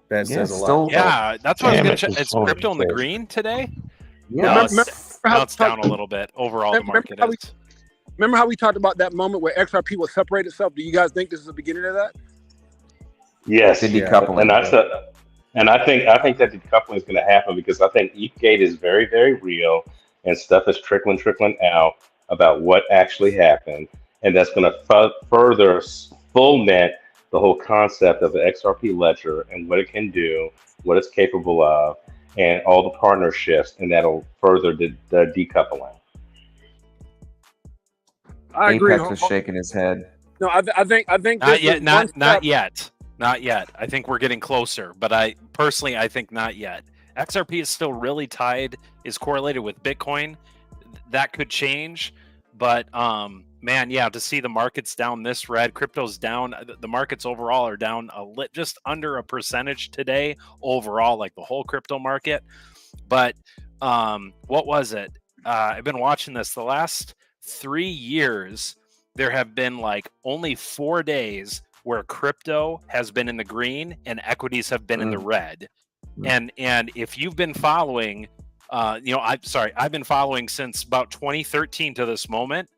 That says a lot. Yeah, that's what I was going to check. Is crypto in the green today? Yeah. Now it's down a little bit. Overall, the market is. Remember how we talked about that moment where XRP will separate itself? Do you guys think this is the beginning of that? Yes. The decoupling. And I think that decoupling is going to happen because I think ETHgate is very, very real, and stuff is trickling out about what actually happened, and that's going to further foment the whole concept of the XRP ledger and what it can do, what it's capable of, and all the partnerships, and that'll further the decoupling. I agree. Apex is shaking his head. No, I think not yet. Not yet. I think we're getting closer, but I think not yet. XRP is still really tied, is correlated with Bitcoin. That could change, but man, yeah, to see the markets down this red, crypto's down. The markets overall are down just under 1% today overall, like the whole crypto market. But what was it? I've been watching this the last 3 years. There have been like only 4 days where crypto has been in the green and equities have been in the red. And if you've been following, I've been following since about 2013 to this moment.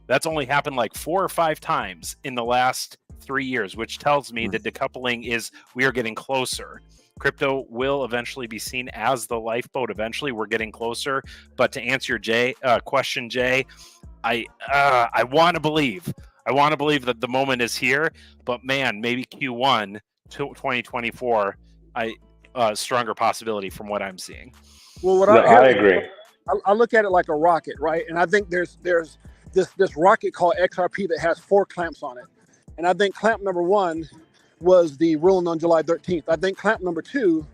That's only happened like 4 or 5 times in the last 3 years, which tells me that decoupling we are getting closer. Crypto will eventually be seen as the lifeboat. Eventually, we're getting closer. But to answer your question, Jay, I want to believe. I want to believe that the moment is here. But man, maybe Q1 2024, stronger possibility from what I'm seeing. Well, I agree. I look at it like a rocket, right? And I think there's this rocket called XRP that has 4 clamps on it. And I think clamp number 1 was the ruling on July 13th. I think clamp number 2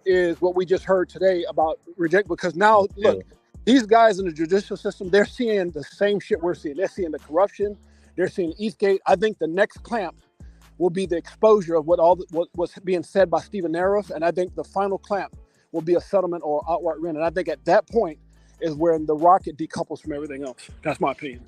is what we just heard today about reject, because now, look, these guys in the judicial system, they're seeing the same shit we're seeing. They're seeing the corruption. They're seeing Eastgate. I think the next clamp will be the exposure of what was being said by Stephen Naroff. And I think the final clamp will be a settlement or outright rent. And I think at that point is where the rocket decouples from everything else. That's my opinion.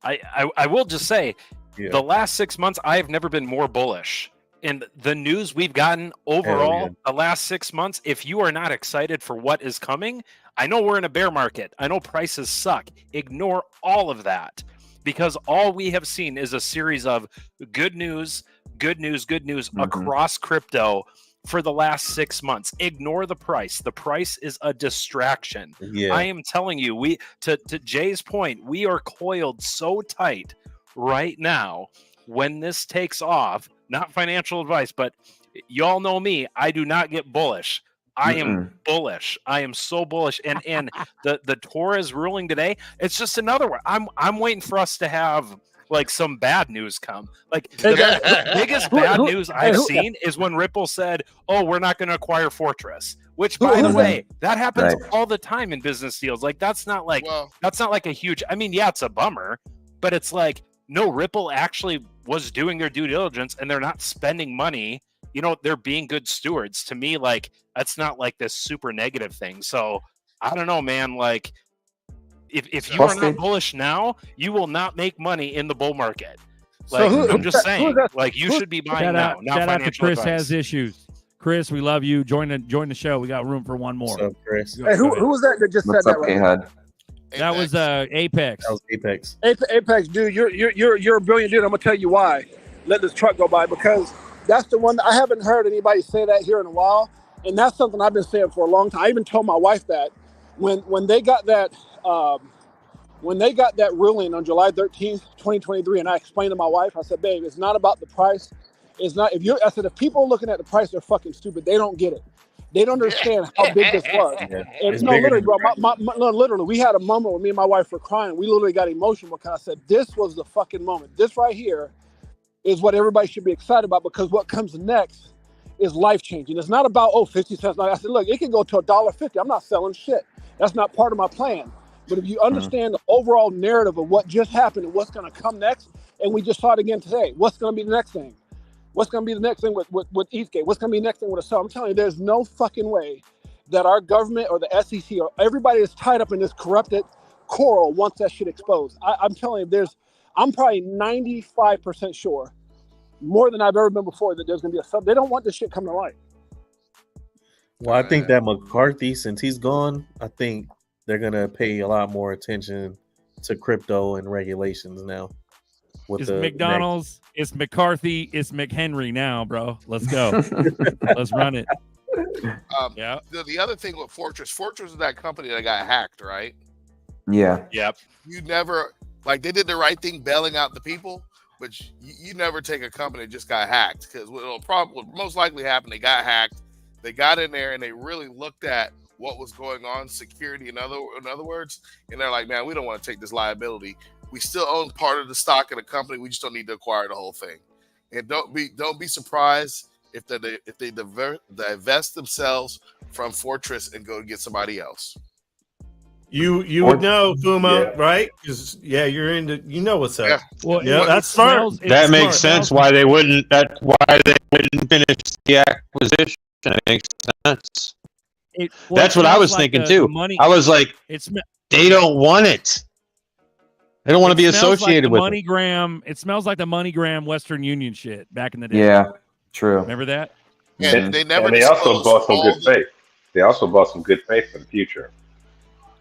I will just say, the last 6 months, I have never been more bullish. And the news we've gotten overall the last 6 months, if you are not excited for what is coming, I know we're in a bear market. I know prices suck. Ignore all of that, because all we have seen is a series of good news across crypto for the last 6 months. Ignore the price. The price is a distraction. I am telling you, to Jay's point, we are coiled so tight right now. When this takes off, not financial advice, but y'all know me, I do not get bullish. I am bullish. I am so bullish. And the Torres ruling today, it's just another one. I'm waiting for us to have like some bad news come. Like the biggest bad news I've seen is when Ripple said, "Oh, we're not going to acquire Fortress." Which, by the way, that happens all the time in business deals. Like that's not like a huge. I mean, yeah, it's a bummer, but it's like, no, Ripple actually was doing their due diligence and they're not spending money. You know, they're being good stewards. To me, like, that's not like this super negative thing. So I don't know, man. Like, if you are not bullish now, you will not make money in the bull market. Like, I'm just saying, like, you should be buying now. Shout out to Chris has issues. Chris, we love you. Join the show. We got room for one more. What's up, Chris? Hey, who was that just said that? Right? That was Apex. That was Apex. Apex, dude, you're a brilliant dude. I'm gonna tell you why. Let this truck go by, because that's the one that I haven't heard anybody say that here in a while, and that's something I've been saying for a long time. I even told my wife that when they got that ruling on July 13th, 2023, and I explained to my wife, I said, babe, it's not about the price. It's not. I said, if people are looking at the price, they're fucking stupid. They don't get it. They don't understand how big this was. And no, literally, bro. Literally, we had a moment where me and my wife were crying. We literally got emotional because I said, this was the fucking moment. This right here is what everybody should be excited about, because what comes next is life-changing. It's not about, 50 cents. I said, look, it can go to $1.50. I'm not selling shit. That's not part of my plan. But if you understand the overall narrative of what just happened and what's going to come next, and we just saw it again today, what's going to be the next thing? What's going to be the next thing with Eastgate? What's going to be the next thing with Accel? I'm telling you, there's no fucking way that our government or the SEC or everybody is tied up in this corrupted coral wants that shit exposed. I'm telling you, I'm probably 95% sure, more than I've ever been before, that there's going to be they don't want this shit coming to light. Well, I think that McCarthy, since he's gone, I think they're going to pay a lot more attention to crypto and regulations now. It's McDonald's, it's McCarthy, it's McHenry now, bro. Let's go. Let's run it. The other thing with Fortress is that company that got hacked, right? Yeah. Yep. You never, like, they did the right thing bailing out the people, but you never take a company that just got hacked, because what most likely happened, they got hacked, they got in there and they really looked at what was going on, security in other words, and they're like, man, we don't want to take this liability. We still own part of the stock in the company. We just don't need to acquire the whole thing. And don't be surprised if they divest themselves from Fortress and go get somebody else. You would know, Fuma, right? Because you're into, what's up. Yeah. Well, that's smart. That makes sense. Why they wouldn't finish the acquisition. It makes sense. That's what I was thinking too. I was like, they don't want it. They don't want to be associated with MoneyGram. It smells like the MoneyGram Western Union shit back in the day. Yeah, true. Remember that? And they also bought some good faith. They also bought some good faith for the future.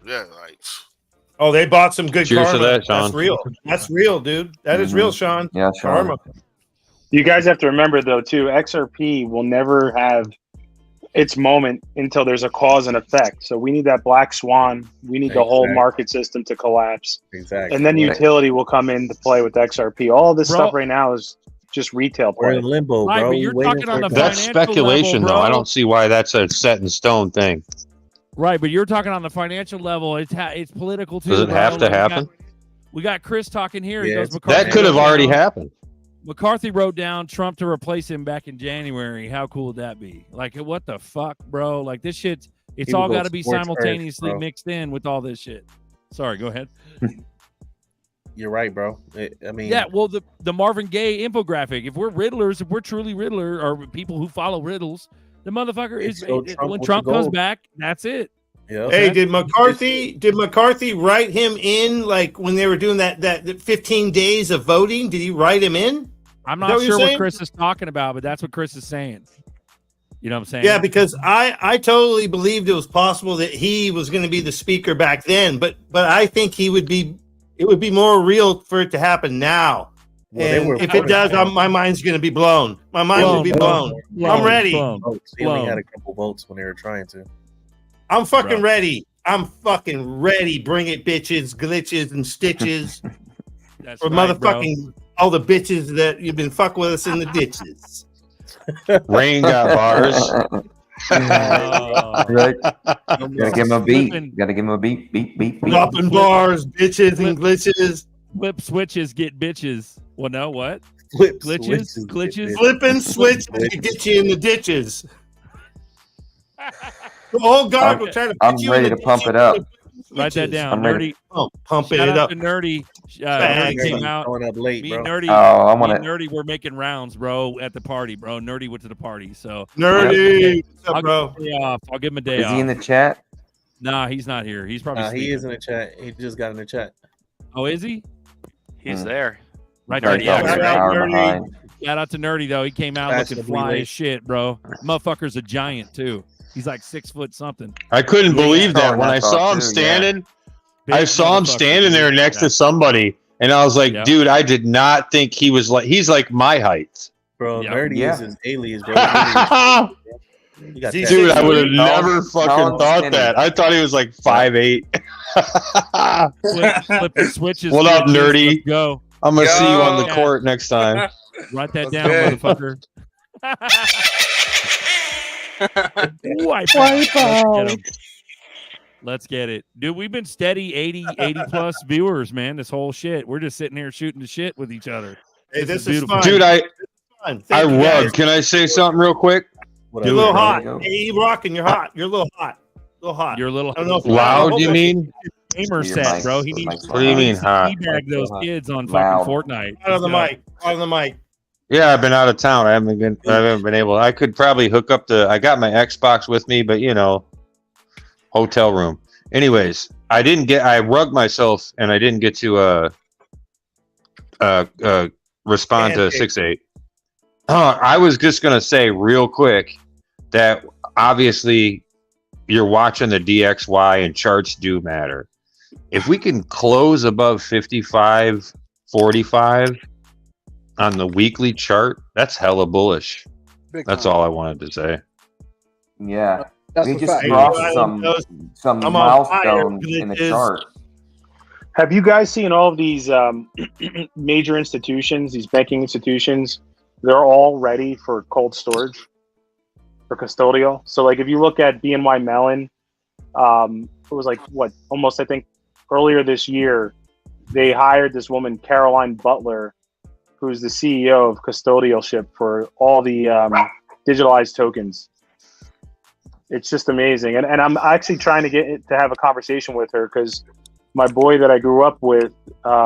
Yeah, right. Oh, they bought some good Cheers karma. to that, Sean. That's real. That's real, dude. That is real, Sean. Yeah, Sean. Karma. You guys have to remember, though, too, XRP will never have its moment until there's a cause and effect. So we need that black swan. We need the whole market system to collapse. Exactly. And then utility will come into play with XRP. All this stuff right now is just retail play. We're in limbo, bro. Right, but you're talking on the that's speculation, level, though. I don't see why that's a set in stone thing. Right, but you're talking on the financial level. It's political too. Does it have to happen? We got Chris talking here. Yeah, he goes, McCarthy that could have already happened. McCarthy wrote down Trump to replace him back in January. How cool would that be? Like, what the fuck, bro? Like, this shit's it's all got to be simultaneously mixed in with all this shit. Sorry, go ahead. You're right, bro. I mean, yeah. Well, the Marvin Gaye infographic. If we're riddlers, if we're truly riddler or people who follow riddles, the motherfucker is when Trump comes back. That's it. Yeah. Hey, did McCarthy write him in like when they were doing that 15 days of voting? Did he write him in? I'm not sure what Chris is talking about, but that's what Chris is saying. You know what I'm saying? Yeah, because I totally believed it was possible that he was going to be the speaker back then, but I think it would be more real for it to happen now. Well, and if it does, my mind's going to be blown. My mind will be blown. I'm ready. He only had a couple votes when they were trying to. I'm fucking ready. I'm fucking ready. Bring it, bitches, glitches, and stitches. That's for right, motherfucking all the bitches that you've been fucking with us in the ditches. Rain got bars. Gotta give him a beat. Gotta give him a beat. Beat. Dropping bars, bitches, and glitches. Flip switches get bitches. Well, no, what? Flip glitches. Flipping switches to get you in the ditches. The old guard will try to. I'm ready to pump it up. Write that down. I'm Nerdy. Pump it Shout out up. to Nerdy. Nerdy came out. Up late, me bro. and Nerdy. Nerdy were making rounds, bro, at the party, bro. Nerdy went to the party. So Nerdy, what's up, bro? I'll give him a day off. Is he in the chat? Nah, he's not here. He's probably. He is in the chat. He just got in the chat. Oh, is he? He's there. Right there. Shout out to Nerdy though. He came out looking fly as shit, bro. Motherfucker's a giant too. He's like 6 foot something. I couldn't believe that when I saw him standing. I saw him standing there next to somebody, and I was like, dude, I did not think he was like. He's like my height, bro. Nerdy is his alias, bro. Dude, I would have never fucking thought that. I thought he was like 5'8". Flip the switches. What up, Nerdy? Go. I'm gonna see you on the court next time. Write that down, motherfucker. Let's get it. Dude, we've been steady 80 plus viewers, man. This whole shit. We're just sitting here shooting the shit with each other. Hey, this is beautiful. fun. Dude, I rug. Guys. Can I say something real quick? You're a little hot. Hey, you rocking. You're hot. You're a little hot. You're a little loud, you mean? Gamer set, bro. He needs what do you mean hot? Teabag those kids on fucking Fortnite. Out of the mic. Out of the mic. Yeah, I've been out of town. I haven't been able. I could probably hook up I got my Xbox with me, but hotel room. Anyways, I rugged myself and I didn't get to respond to 6-8. I was just gonna say real quick that obviously you're watching the DXY and charts do matter. If we can close above 55.45 on the weekly chart, that's hella bullish. That's all I wanted to say. Yeah. We just crossed some milestones in the chart. Have you guys seen all of these major institutions, these banking institutions? They're all ready for cold storage, for custodial. So, like, if you look at BNY Mellon, it was like, almost, I think, earlier this year, they hired this woman, Caroline Butler, who's the CEO of custodialship for all the digitalized tokens. It's just amazing. And I'm actually trying to have a conversation with her because my boy that I grew up with,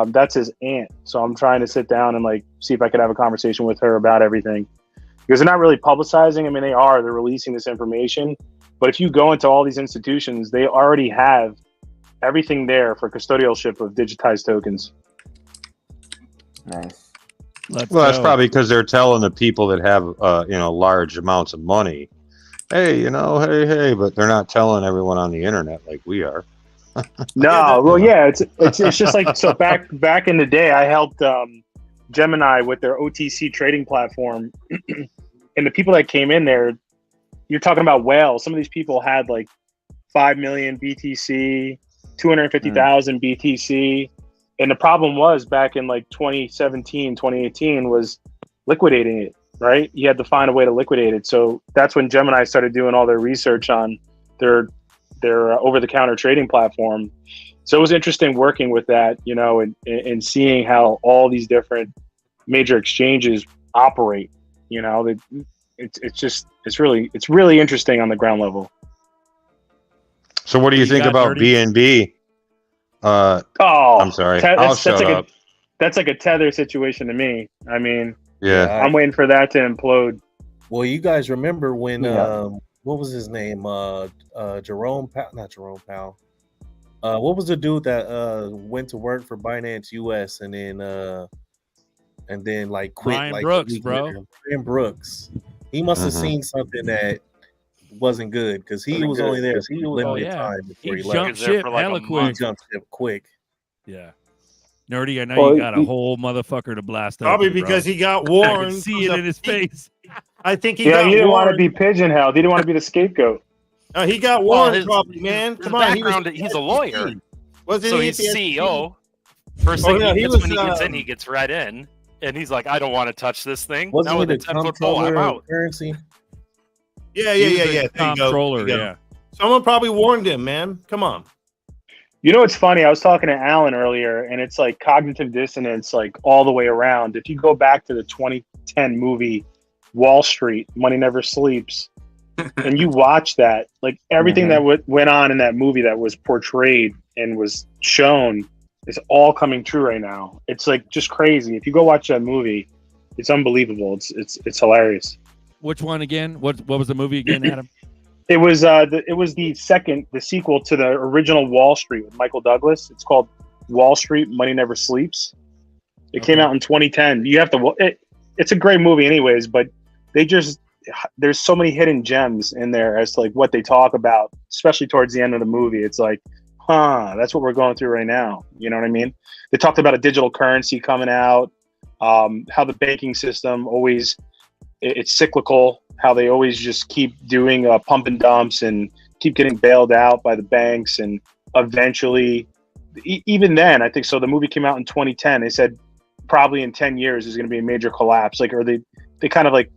that's his aunt. So I'm trying to sit down and see if I could have a conversation with her about everything. Because they're not really publicizing. I mean, they're releasing this information. But if you go into all these institutions, they already have everything there for custodialship of digitized tokens. Nice. That's probably because they're telling the people that have, large amounts of money, hey, but they're not telling everyone on the internet like we are. No, well, yeah, it's just like, so back in the day, I helped Gemini with their OTC trading platform, and the people that came in there, you're talking about whales. Some of these people had like 5 million BTC, 250,000 BTC. And the problem was back in like 2017, 2018 was liquidating it, right? You had to find a way to liquidate it. So that's when Gemini started doing all their research on their over-the-counter trading platform. So it was interesting working with that, you know, and seeing how all these different major exchanges operate. You know, it's really interesting on the ground level. So what do you think about BNB? I'm sorry. I'll shut up. That's like a Tether situation to me. I mean, yeah, I'm waiting for that to implode. Well, you guys remember when what was his name? Jerome Powell, not Jerome Powell. What was the dude that went to work for Binance US and then like quit? Brian like Brooks, bro. Brian Brooks. He must have seen something that wasn't good because he was only there. He was limited time before he left. Jumped ship hella quick. He jumped ship quick. Yeah. Nerdy, I know you got a whole motherfucker to blast up. Probably because he got warned. I can see it in his face. I think he didn't want to be pigeonholed. He didn't want to be the scapegoat. He got warned, probably, man. Come on, he's a lawyer. Wasn't so he he's CEO. First thing he gets when he gets in, he gets right in, and he's like, "I don't want to touch this thing." Wasn't now he with a the 10-foot pole, I'm out. Currency? Yeah. Comptroller, yeah. Someone probably warned him, man. Come on. You know what's funny? I was talking to Alan earlier, and it's like cognitive dissonance, like all the way around. If you go back to the 2010 movie Wall Street, Money Never Sleeps, and you watch that, like everything that went on in that movie that was portrayed and was shown is all coming true right now. It's like just crazy. If you go watch that movie, it's unbelievable. It's hilarious. Which one again? What was the movie again, Adam? It was the sequel to the original Wall Street with Michael Douglas. It's called Wall Street, Money Never Sleeps. It came out in 2010. You have to. It's a great movie, anyways. But there's so many hidden gems in there as to like what they talk about, especially towards the end of the movie. It's like, that's what we're going through right now. You know what I mean? They talked about a digital currency coming out, how the banking system always it's cyclical. How they always just keep doing pump and dumps and keep getting bailed out by the banks. And eventually, even then, I think so. The movie came out in 2010. They said probably in 10 years there's going to be a major collapse. Like, or they kind of like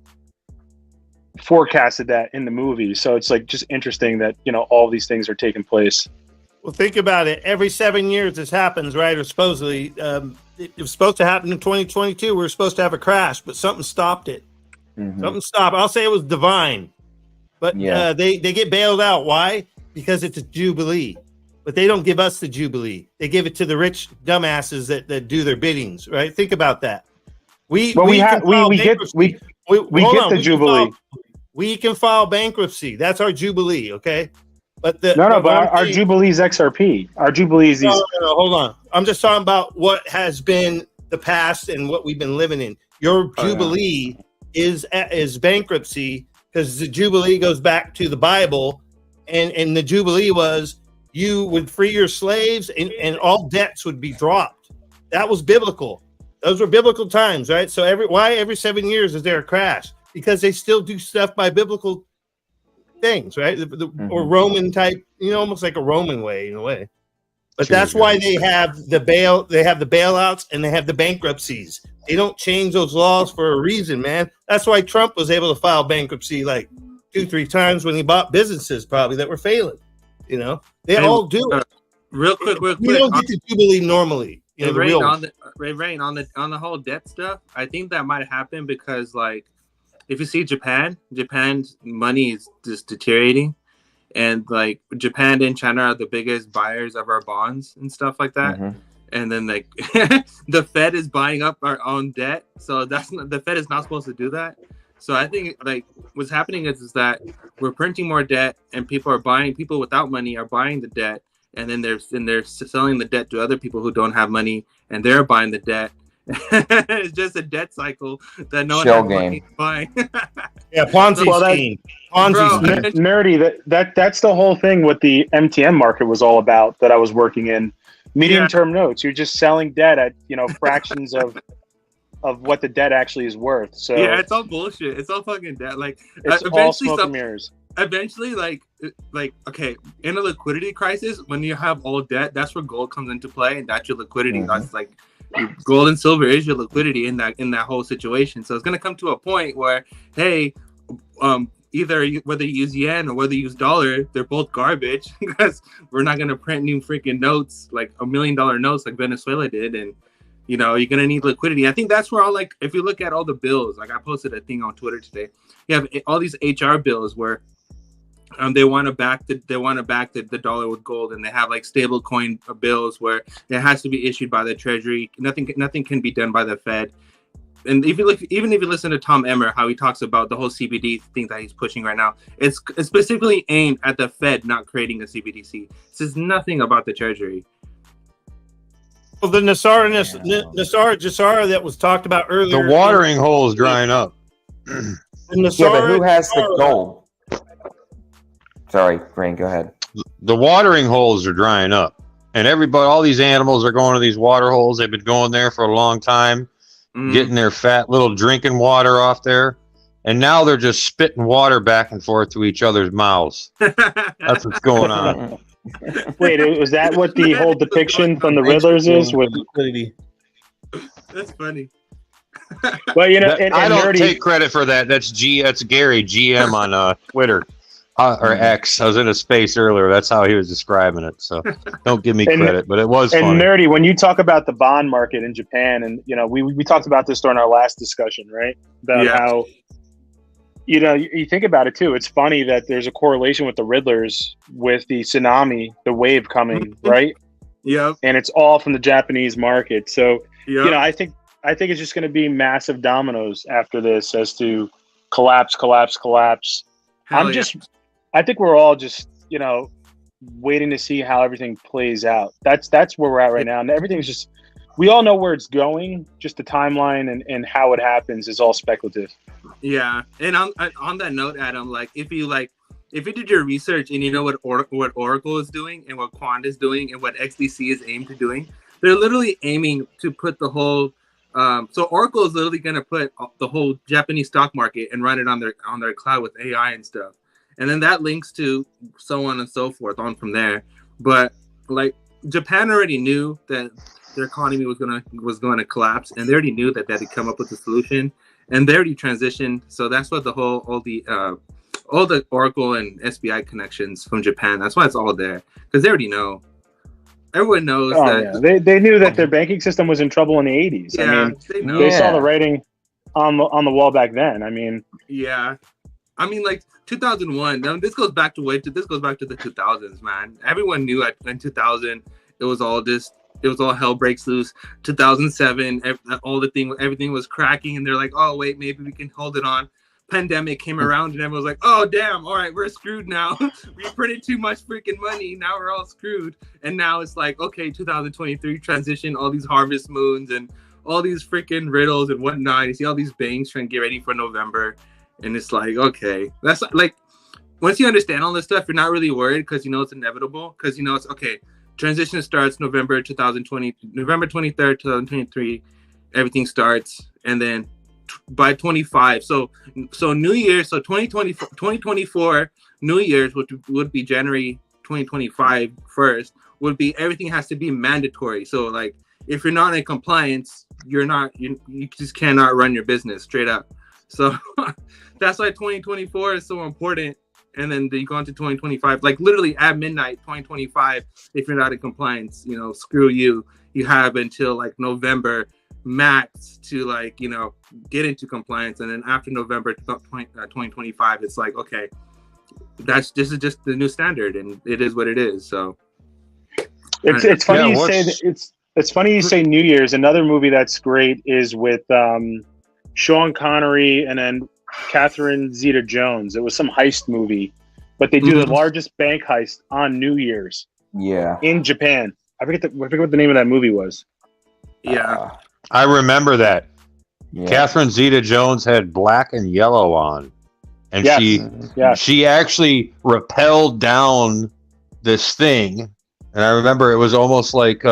forecasted that in the movie. So it's like just interesting that, you know, all these things are taking place. Well, think about it. Every 7 years this happens, right? Or supposedly, it was supposed to happen in 2022. We were supposed to have a crash, but something stopped it. Something stopped. I'll say it was divine, but they get bailed out. Why? Because it's a jubilee, but they don't give us the jubilee. They give it to the rich dumbasses that do their biddings. Right? Think about that. We get the jubilee. We can file bankruptcy. That's our jubilee. Okay. But our jubilee is XRP. Our jubilee is no, hold on. I'm just talking about what has been the past and what we've been living in. Your jubilee is bankruptcy, because the jubilee goes back to the Bible, and the jubilee was you would free your slaves and all debts would be dropped. That was biblical. Those were biblical times, right? So every 7 years is there a crash? Because they still do stuff by biblical things, right? Or Roman type, you know, almost like a Roman way in a way. But that's why they have the bailouts and they have the bankruptcies. They don't change those laws for a reason, man. That's why Trump was able to file bankruptcy like 2-3 times when he bought businesses probably that were failing. You know, they all do it. Real quick. We don't get to jubilee normally. You know, on the whole debt stuff, I think that might happen because, like, if you see Japan's money is just deteriorating, and like Japan and China are the biggest buyers of our bonds and stuff like that. And then like the Fed is buying up our own debt, so the Fed is not supposed to do that. So I think like what's happening is that we're printing more debt, and people without money are buying the debt, and then they're selling the debt to other people who don't have money, and they're buying the debt. It's just a debt cycle that no one has money buying. Ponzi scheme. Nerdy. That's the whole thing. What the MTM market was all about that I was working in. Medium-term notes. You're just selling debt at fractions of of what the debt actually is worth. So yeah, it's all bullshit. It's all fucking debt. Like it's all smoke and mirrors. Eventually, like okay, in a liquidity crisis, when you have all debt, that's where gold comes into play, and that's your liquidity. That's like gold and silver is your liquidity in that whole situation. So it's gonna come to a point where, hey, either whether you use yen or whether you use dollar, they're both garbage because we're not gonna print new freaking notes, like $1 million notes like Venezuela did, and you know you're gonna need liquidity. I think that's where if you look at all the bills, like I posted a thing on Twitter today, you have all these HR bills where they want to back the dollar with gold, and they have like stable coin bills where it has to be issued by the Treasury. Nothing can be done by the Fed. And if you listen to Tom Emmer, how he talks about the whole CBD thing that he's pushing right now, it's specifically aimed at the Fed not creating a CBDC. It says nothing about the Treasury. Well, the Jassara that was talked about earlier. The watering hole is drying up. Yeah, but who has the gold? Sorry, Grant, go ahead. The watering holes are drying up, and all these animals are going to these water holes. They've been going there for a long time. Getting their fat little drinking water off there, and now they're just spitting water back and forth to each other's mouths. That's what's going on. Wait, was that what the whole depiction from the Riddlers is? With That's funny. Well, you know, I don't take credit for that. That's Gary GM on Twitter. Or X. I was in a space earlier. That's how he was describing it. So don't give me credit, but it was funny. And Nerdy, when you talk about the bond market in Japan, and you know, we talked about this during our last discussion, right? About how, you know, you think about it too. It's funny that there's a correlation with the Riddlers with the tsunami, the wave coming, right? Yeah. And it's all from the Japanese market. So you know, I think it's just going to be massive dominoes after this as to collapse. I think we're all just, you know, waiting to see how everything plays out. That's where we're at right now. And everything's just, we all know where it's going. Just the timeline and how it happens is all speculative. Yeah. And on that note, Adam, like if you did your research and you know what Oracle is doing and what Quant is doing and what XDC is aimed to doing, they're literally aiming to put the whole so Oracle is literally going to put the whole Japanese stock market and run it on their cloud with AI and stuff. And then that links to so on and so forth on from there. But like Japan already knew that their economy was going to collapse, and they already knew that they had to come up with a solution, and they already transitioned. So that's what all the Oracle and SBI connections from Japan. That's why it's all there, because they already know. Everyone knows that. Yeah. They knew that their banking system was in trouble in the 80s. Yeah, I mean, they saw the writing on the wall back then. I mean, yeah. I mean, like 2001. This goes back to the 2000s, man. Everyone knew in 2000 it was all hell breaks loose. 2007, everything was cracking, and they're like, oh wait, maybe we can hold it on. Pandemic came around, and everyone was like, oh damn, all right, we're screwed now. We printed too much freaking money. Now we're all screwed. And now it's like, okay, 2023 transition, all these harvest moons and all these freaking riddles and whatnot. You see all these banks trying to get ready for November. And it's like, okay, that's like, once you understand all this stuff, you're not really worried because you know it's inevitable. Because you know it's okay. Transition starts November 23rd, 2023. Everything starts, and then by 25. So New Year. So 2024 New Year's would be January 2025 first. Would be everything has to be mandatory. So like, if you're not in compliance, you just cannot run your business straight up. So that's why 2024 is so important. And then you go into 2025, like literally at midnight, 2025, if you're not in compliance, you know, screw you. You have until like November max to like, you know, get into compliance. And then after November 2025, it's like, okay, this is just the new standard, and it is what it is. So it's funny it's funny you say New Year's. Another movie that's great is with Sean Connery and then Catherine Zeta-Jones. It was some heist movie, but they do the largest bank heist on New Year's. Yeah, in Japan. I forget what the name of that movie was. Yeah, I remember that. Yeah. Catherine Zeta-Jones had black and yellow on, and she actually rappelled down this thing. And I remember it was almost like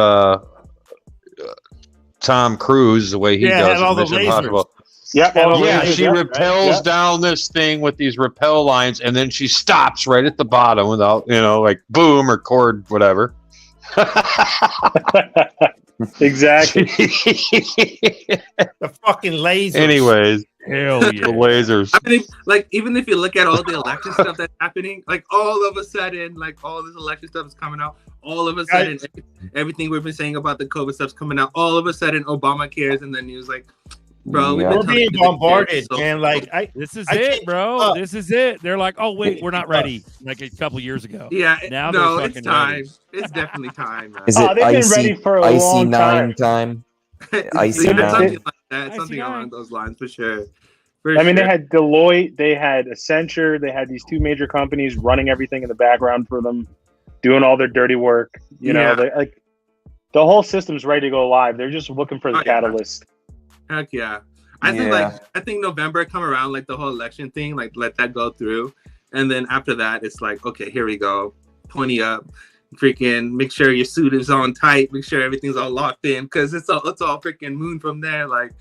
Tom Cruise the way he does all the Mission lasers. Impossible. Yeah, She rappels down this thing with these rappel lines, and then she stops right at the bottom without, like boom or cord, whatever. Exactly. The fucking lasers. Anyways, hell yeah, the lasers. I mean, like, even if you look at all the election stuff that's happening, like all of a sudden, like all this election stuff is coming out. All of a sudden, everything we've been saying about the COVID stuff's coming out. All of a sudden, Obamacare is in the news. Like, bro, we're being bombarded, man. Like, this is it, bro. This is it. They're like, oh wait, we're not ready. Like a couple years ago. Yeah, now no, they're it's fucking time. ready. It's definitely time. Man. Is it they've been ready for a long IC9 time. IC9. Something like that. Something along those lines, for sure. I mean, they had Deloitte, they had Accenture, they had these two major companies running everything in the background for them, doing all their dirty work. You know, like the whole system's ready to go live. They're just looking for the catalyst. Heck yeah. I think November come around, like the whole election thing, like let that go through. And then after that, it's like, okay, here we go. 20 up. Freaking make sure your suit is on tight, make sure everything's all locked in, because it's all freaking moon from there. Like,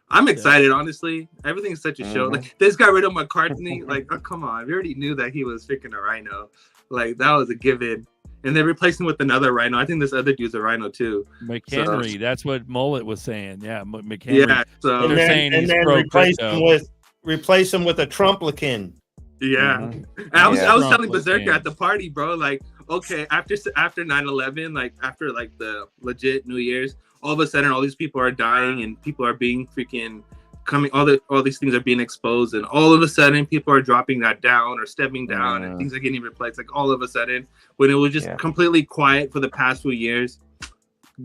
I'm excited, honestly. Everything's such a show. Like, they just got rid of McCartney. Like, oh, come on. We already knew that he was freaking a rhino. Like, that was a given. And they replaced him with another rhino. I think this other dude's a rhino too. McHenry, that's what Mullet was saying. Yeah, McHenry. Yeah, so they're saying he's replace him with a Trumplican. Yeah. And I was telling Berserker at the party, bro, like, okay, after 9/11, like after like the legit New Year's, all of a sudden all these people are dying and people are being freaking coming, all these things are being exposed, and all of a sudden people are dropping that down or stepping down and things are getting replaced. Like all of a sudden, when it was just completely quiet for the past few years,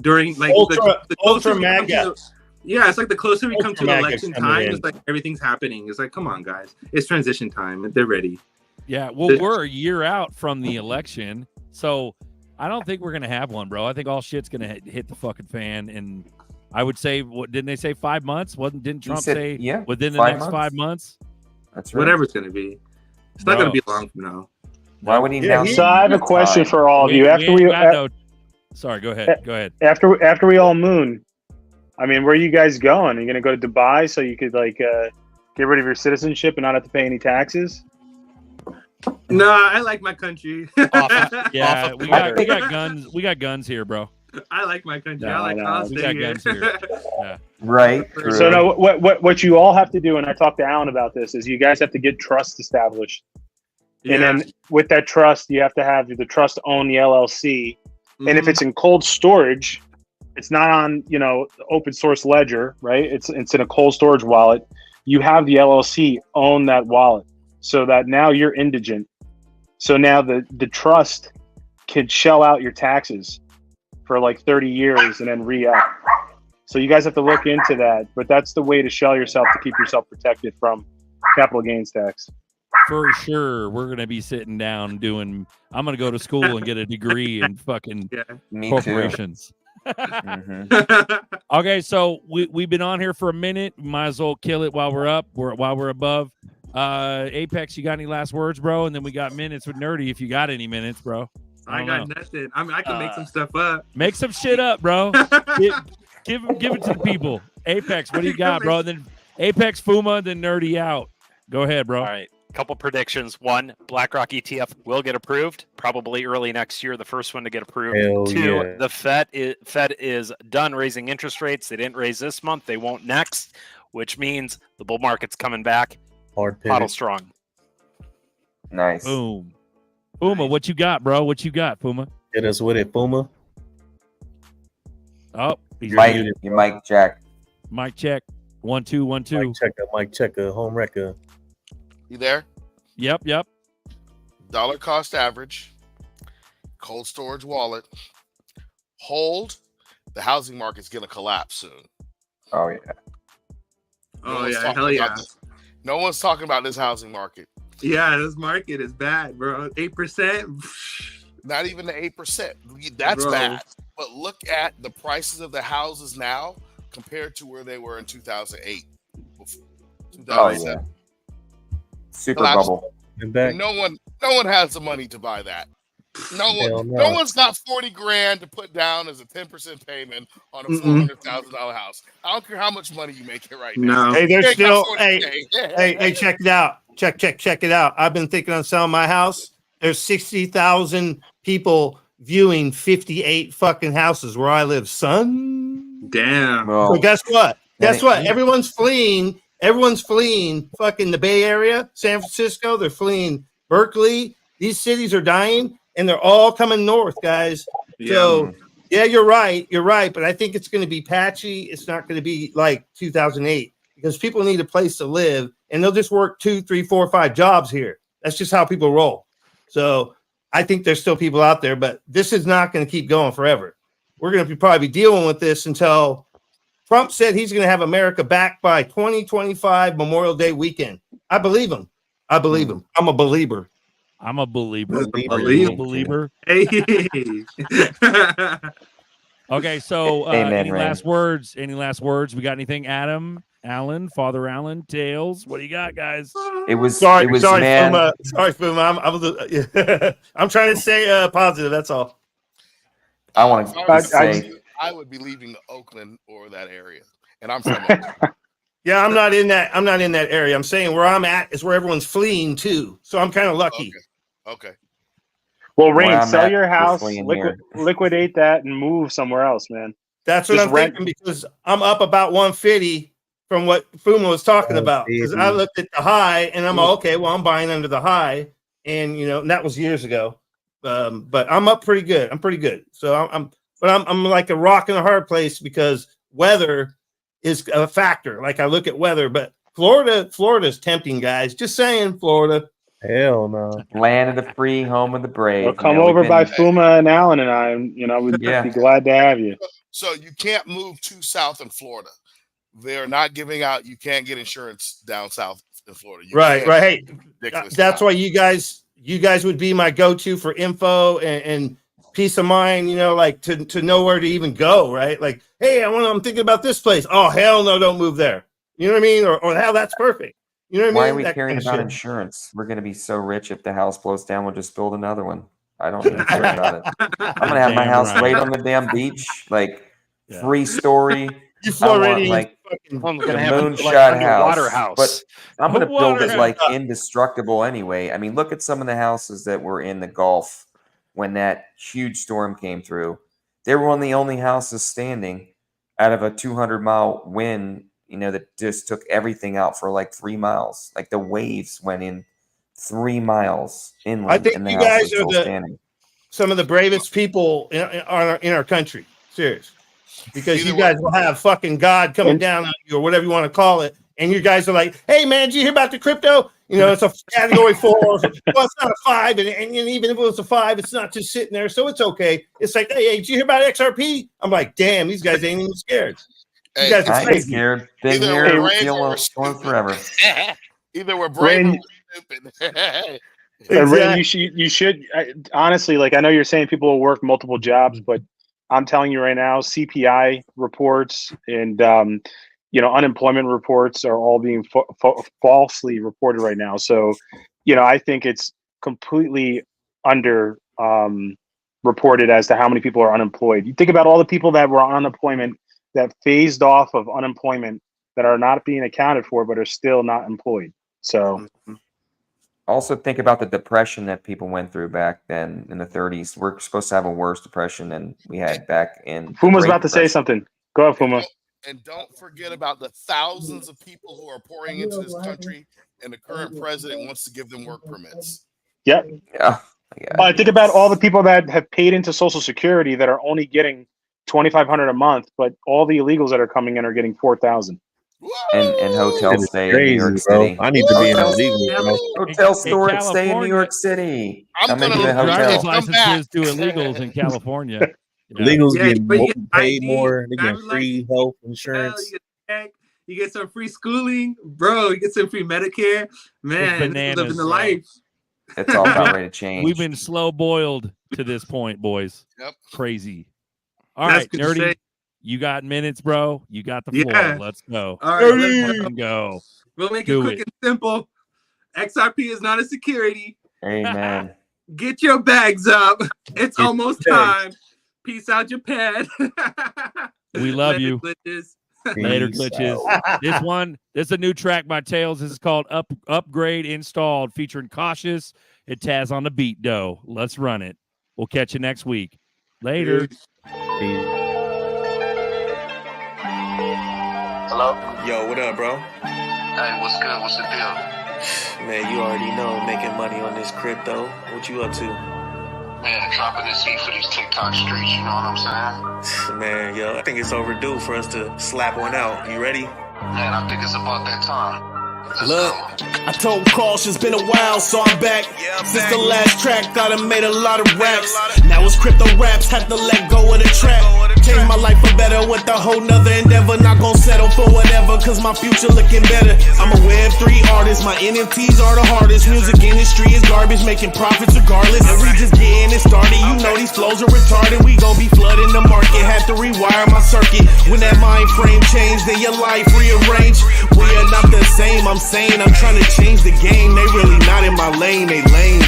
during like the ultra MAGA. It's like the closer we come to election time, it's like everything's happening. It's like, come on, guys, it's transition time, and they're ready. Yeah, well, we're a year out from the election, so I don't think we're gonna have one, bro. I think all shit's gonna hit the fucking fan, and I would say, what didn't they say? 5 months? Didn't Trump say within the next 5 months? That's right. Whatever it's gonna be. It's not gonna be long from now. Why would he now? So I have a question for all of you. Sorry, go ahead. After we all moon, I mean, where are you guys going? Are you gonna go to Dubai so you could like get rid of your citizenship and not have to pay any taxes? No, I like my country. We got guns. We got guns here, bro. I like my country. I'll stay here. Guns here. Yeah. Right. So no, what you all have to do, and I talked to Alan about this, is you guys have to get trust established. And then with that trust, you have to have the trust own the LLC. And if it's in cold storage, it's not on, open source ledger, right? It's in a cold storage wallet. You have the LLC own that wallet, so that now you're indigent. So now the trust can shell out your taxes for like 30 years and then re-up. So you guys have to look into that, but that's the way to shell yourself to keep yourself protected from capital gains tax. For sure, we're gonna be sitting down I'm gonna go to school and get a degree in fucking corporations. Okay, so we've been on here for a minute. Might as well kill it while we're up, while we're above. Apex, you got any last words, bro? And then we got minutes with Nerdy. If you got any minutes, bro. I got nothing. I mean, I can make some stuff up. Make some shit up, bro. give it to the people. Apex, what do you got, bro? And then Apex, Fuma, then Nerdy out. Go ahead, bro. All right. Couple predictions. 1, BlackRock ETF will get approved, probably early next year, the first one to get approved. 2, the Fed is done raising interest rates. They didn't raise this month. They won't next, which means the bull market's coming back. Model strong. Nice. Boom. Puma, what you got, bro? What you got, Puma? Hit us with it, Puma. Oh, your mic check. Mic check. 1 2 1 2. Mic checker, home wrecker. You there? Yep. Dollar cost average, cold storage wallet, hold. The housing market's gonna collapse soon. Oh yeah. Hell yeah. No one's talking about this housing market. Yeah, this market is bad, bro. 8%. Not even the 8%. That's bad. But look at the prices of the houses now compared to where they were in 2008. 2007. Oh yeah. Super bubble. No one has the money to buy that. No one's got 40 grand to put down as a 10% payment on a $400,000 house. I don't care how much money you make it right now. Hey, there's still hey, check it out. Check it out. I've been thinking on selling my house. There's 60,000 people viewing 58 fucking houses where I live, son. Damn. So guess what? Everyone's fleeing. Everyone's fleeing fucking the Bay Area, San Francisco. They're fleeing Berkeley. These cities are dying, and they're all coming north, guys. Yeah. So, yeah, you're right. You're right. But I think it's going to be patchy. It's not going to be like 2008 because people need a place to live, and they'll just work 2, 3, 4, 5 jobs here. That's just how people roll. So I think there's still people out there, but this is not going to keep going forever. We're going to probably be dealing with this until Trump said he's going to have America back by 2025 Memorial Day weekend. I believe him. I'm a believer. I'm a believer. Believer. Hey. Okay, so any last words? Any last words? We got anything, Adam, Alan, Father Alan, Tails? What do you got, guys? Sorry, Fuma. I'm trying to stay positive. That's all. I want to say I would be leaving to Oakland or that area, and I'm from Oakland. Yeah, I'm not in that area. I'm saying where I'm at is where everyone's fleeing to. So I'm kind of lucky. Okay. Well, Rain, sell your house, liquidate that, and move somewhere else, man. That's what I'm thinking because I'm up about 150 from what Fuma was talking about. Because I looked at the high and I'm okay. Well, I'm buying under the high, and and that was years ago. But I'm up pretty good. I'm pretty good. So I'm like a rock in a hard place because weather is a factor. Like I look at weather, but Florida's tempting, guys. Just saying, Florida. Hell no. Land of the free, home of the brave. Well, come over by Fuma and Alan and I, we'd be glad to have you. So you can't move too south in Florida. They're not giving out. You can't get insurance down south in Florida. Right. Hey, that's why you guys would be my go-to for info and peace of mind. Like to know where to even go. Right. Like, hey, I'm thinking about this place. Oh, hell no, don't move there. You know what I mean? Or hell, that's perfect. You know what I mean? Why are we caring about insurance? We're going to be so rich if the house blows down, we'll just build another one. I don't even care about it. I'm going to have my house right on the damn beach, like 3-story. Like the moonshot house. But I'm going to build it like indestructible anyway. I mean, look at some of the houses that were in the Gulf when that huge storm came through. They were one of the only houses standing out of a 200-mile wind. That just took everything out for like 3 miles. Like the waves went in 3 miles inland. I think you guys are some of the bravest people in our country. Serious. Because you guys will have fucking God coming down on you or whatever you want to call it. And you guys are like, hey, man, did you hear about the crypto? It's a category 4. Well, it's not a 5. And even if it was a 5, it's not just sitting there. So it's okay. It's like, hey, did you hear about XRP? I'm like, damn, these guys ain't even scared. You guys are crazy. Scared. Been here, feeling forever. Either we're brave or we're stupid. And Ray, you should honestly, like I know you're saying people will work multiple jobs, but I'm telling you right now, CPI reports and unemployment reports are all being falsely reported right now. So, I think it's completely under reported as to how many people are unemployed. You think about all the people that were on unemployment that phased off of unemployment that are not being accounted for, but are still not employed. So also think about the depression that people went through back then in the 30s. We're supposed to have a worse depression than we had back in. Fuma's about to say something. Go ahead, Fuma. And don't forget about the thousands of people who are pouring into this country, and the current president wants to give them work permits. Yep. Yeah. Think about all the people that have paid into Social Security that are only getting $2,500 a month, but all the illegals that are coming in are getting $4,000. And hotel stay in New York City. I need to be in illegal, bro. Hotel storage stay in New York City. I'm going to driver's licenses to illegals in California. Illegals getting paid more. They get free health insurance. You get some free schooling, bro. You get some free Medicare. Man, living the life. It's all about ready to change. We've been slow boiled to this point, boys. Yep. Crazy. All right, Nerdy. You got minutes, bro. You got the floor. Yeah. Let's go. All right, let's go. We'll make it quick and simple. XRP is not a security. Amen. Get your bags up. It's almost time. Peace out, Japan. We love you. Glitches. Later, glitches. This is a new track by Tails. This is called Upgrade Installed, featuring Cautious and Taz on the beat, though. Let's run it. We'll catch you next week. Later. Hello? Yo, what up, bro? Hey, what's good? What's the deal? Man, you already know, making money on this crypto. What you up to? Man, dropping this heat for these TikTok streets, you know what I'm saying? Man, yo, I think it's overdue for us to slap one out. You ready? Man, I think it's about that time. Look, I told Carl it's been a while, so I'm back. Since the last track, I done made a lot of raps. Now it's crypto raps, had to let go of the trap. Changed my life for better with a whole nother endeavor. Not gonna settle for whatever, cause my future looking better. I'm a Web3 artist, my NFTs are the hardest. Music industry is garbage, making profits regardless. And we just getting it started, you know these flows are retarded. We gon' be flooding the market, had to rewire my circuit. When that mind frame changed, then your life rearranged. We are not the same, I'm saying I'm trying to change the game. They really not in my lane, they lame.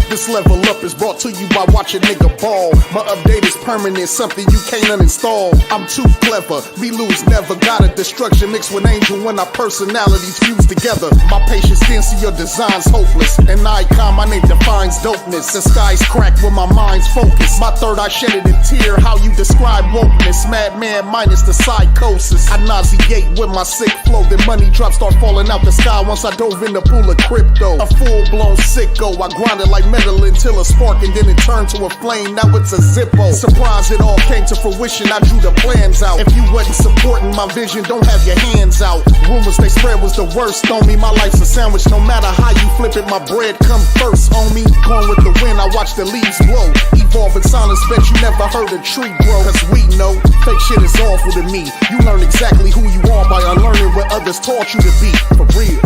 This level up is brought to you by watching nigga ball. My update is permanent, something you can't uninstall. I'm too clever, me lose never. Got a destruction mixed with angel when our personalities fuse together. My patience fancy, your design's hopeless. An icon, my name defines dopeness. The skies crack when my mind's focused. My third eye shedded a tear, how you describe wokeness. Madman minus the psychosis. I nauseate with my sick flow. Then money drops start falling out the sky once I dove in the pool of crypto. A full-blown sicko, I grinded like metal until a spark and then it turned to a flame. Now it's a Zippo. Surprise, it all came to fruition. I drew the plans out. If you wasn't supporting my vision, don't have your hands out. Rumors they spread was the worst, homie. My life's a sandwich. No matter how you flip it, my bread come first, homie. Going with the wind, I watch the leaves blow. Evolve in silence, bet you never heard a tree grow. Cause we know fake shit is awful to me. You learn exactly who you are by unlearning what others taught you to be. For real.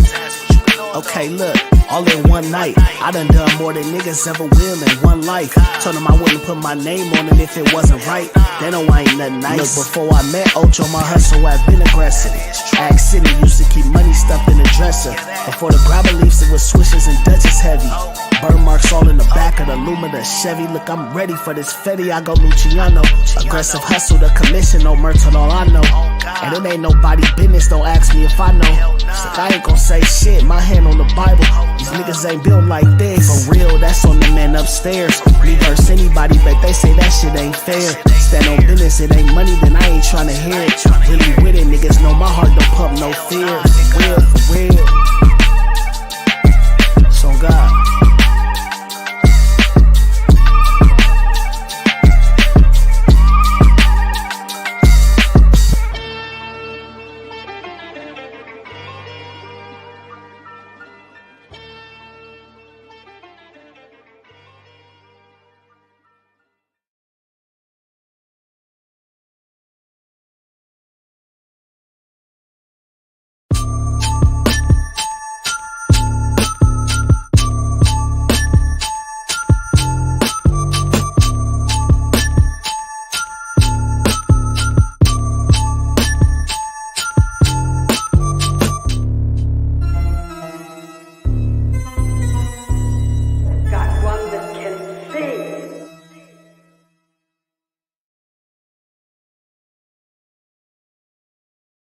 Okay, look, all in one night, I done more than niggas ever will in one life. Told them I wouldn't put my name on it if it wasn't right. They know I ain't nothing nice. Look, before I met Ocho, my hustle had been aggressive. Axe City used to keep money stuffed in the dresser. Before the grabber leaves, it was swishes and Dutchess heavy. Burn marks all in the back of the Lumina Chevy. Look, I'm ready for this Fetty, I go Luciano. Aggressive hustle, the commission, no Merton, all I know. And it ain't nobody business, don't ask me if I know. Like I ain't gon' say shit, my hand on the Bible. These niggas ain't built like this. For real, that's on the man upstairs. Me verse anybody, but they say that shit ain't fair. Stand on business, it ain't money, then I ain't tryna hear it. Really with it, niggas know my heart don't pump no fear. For real, for real.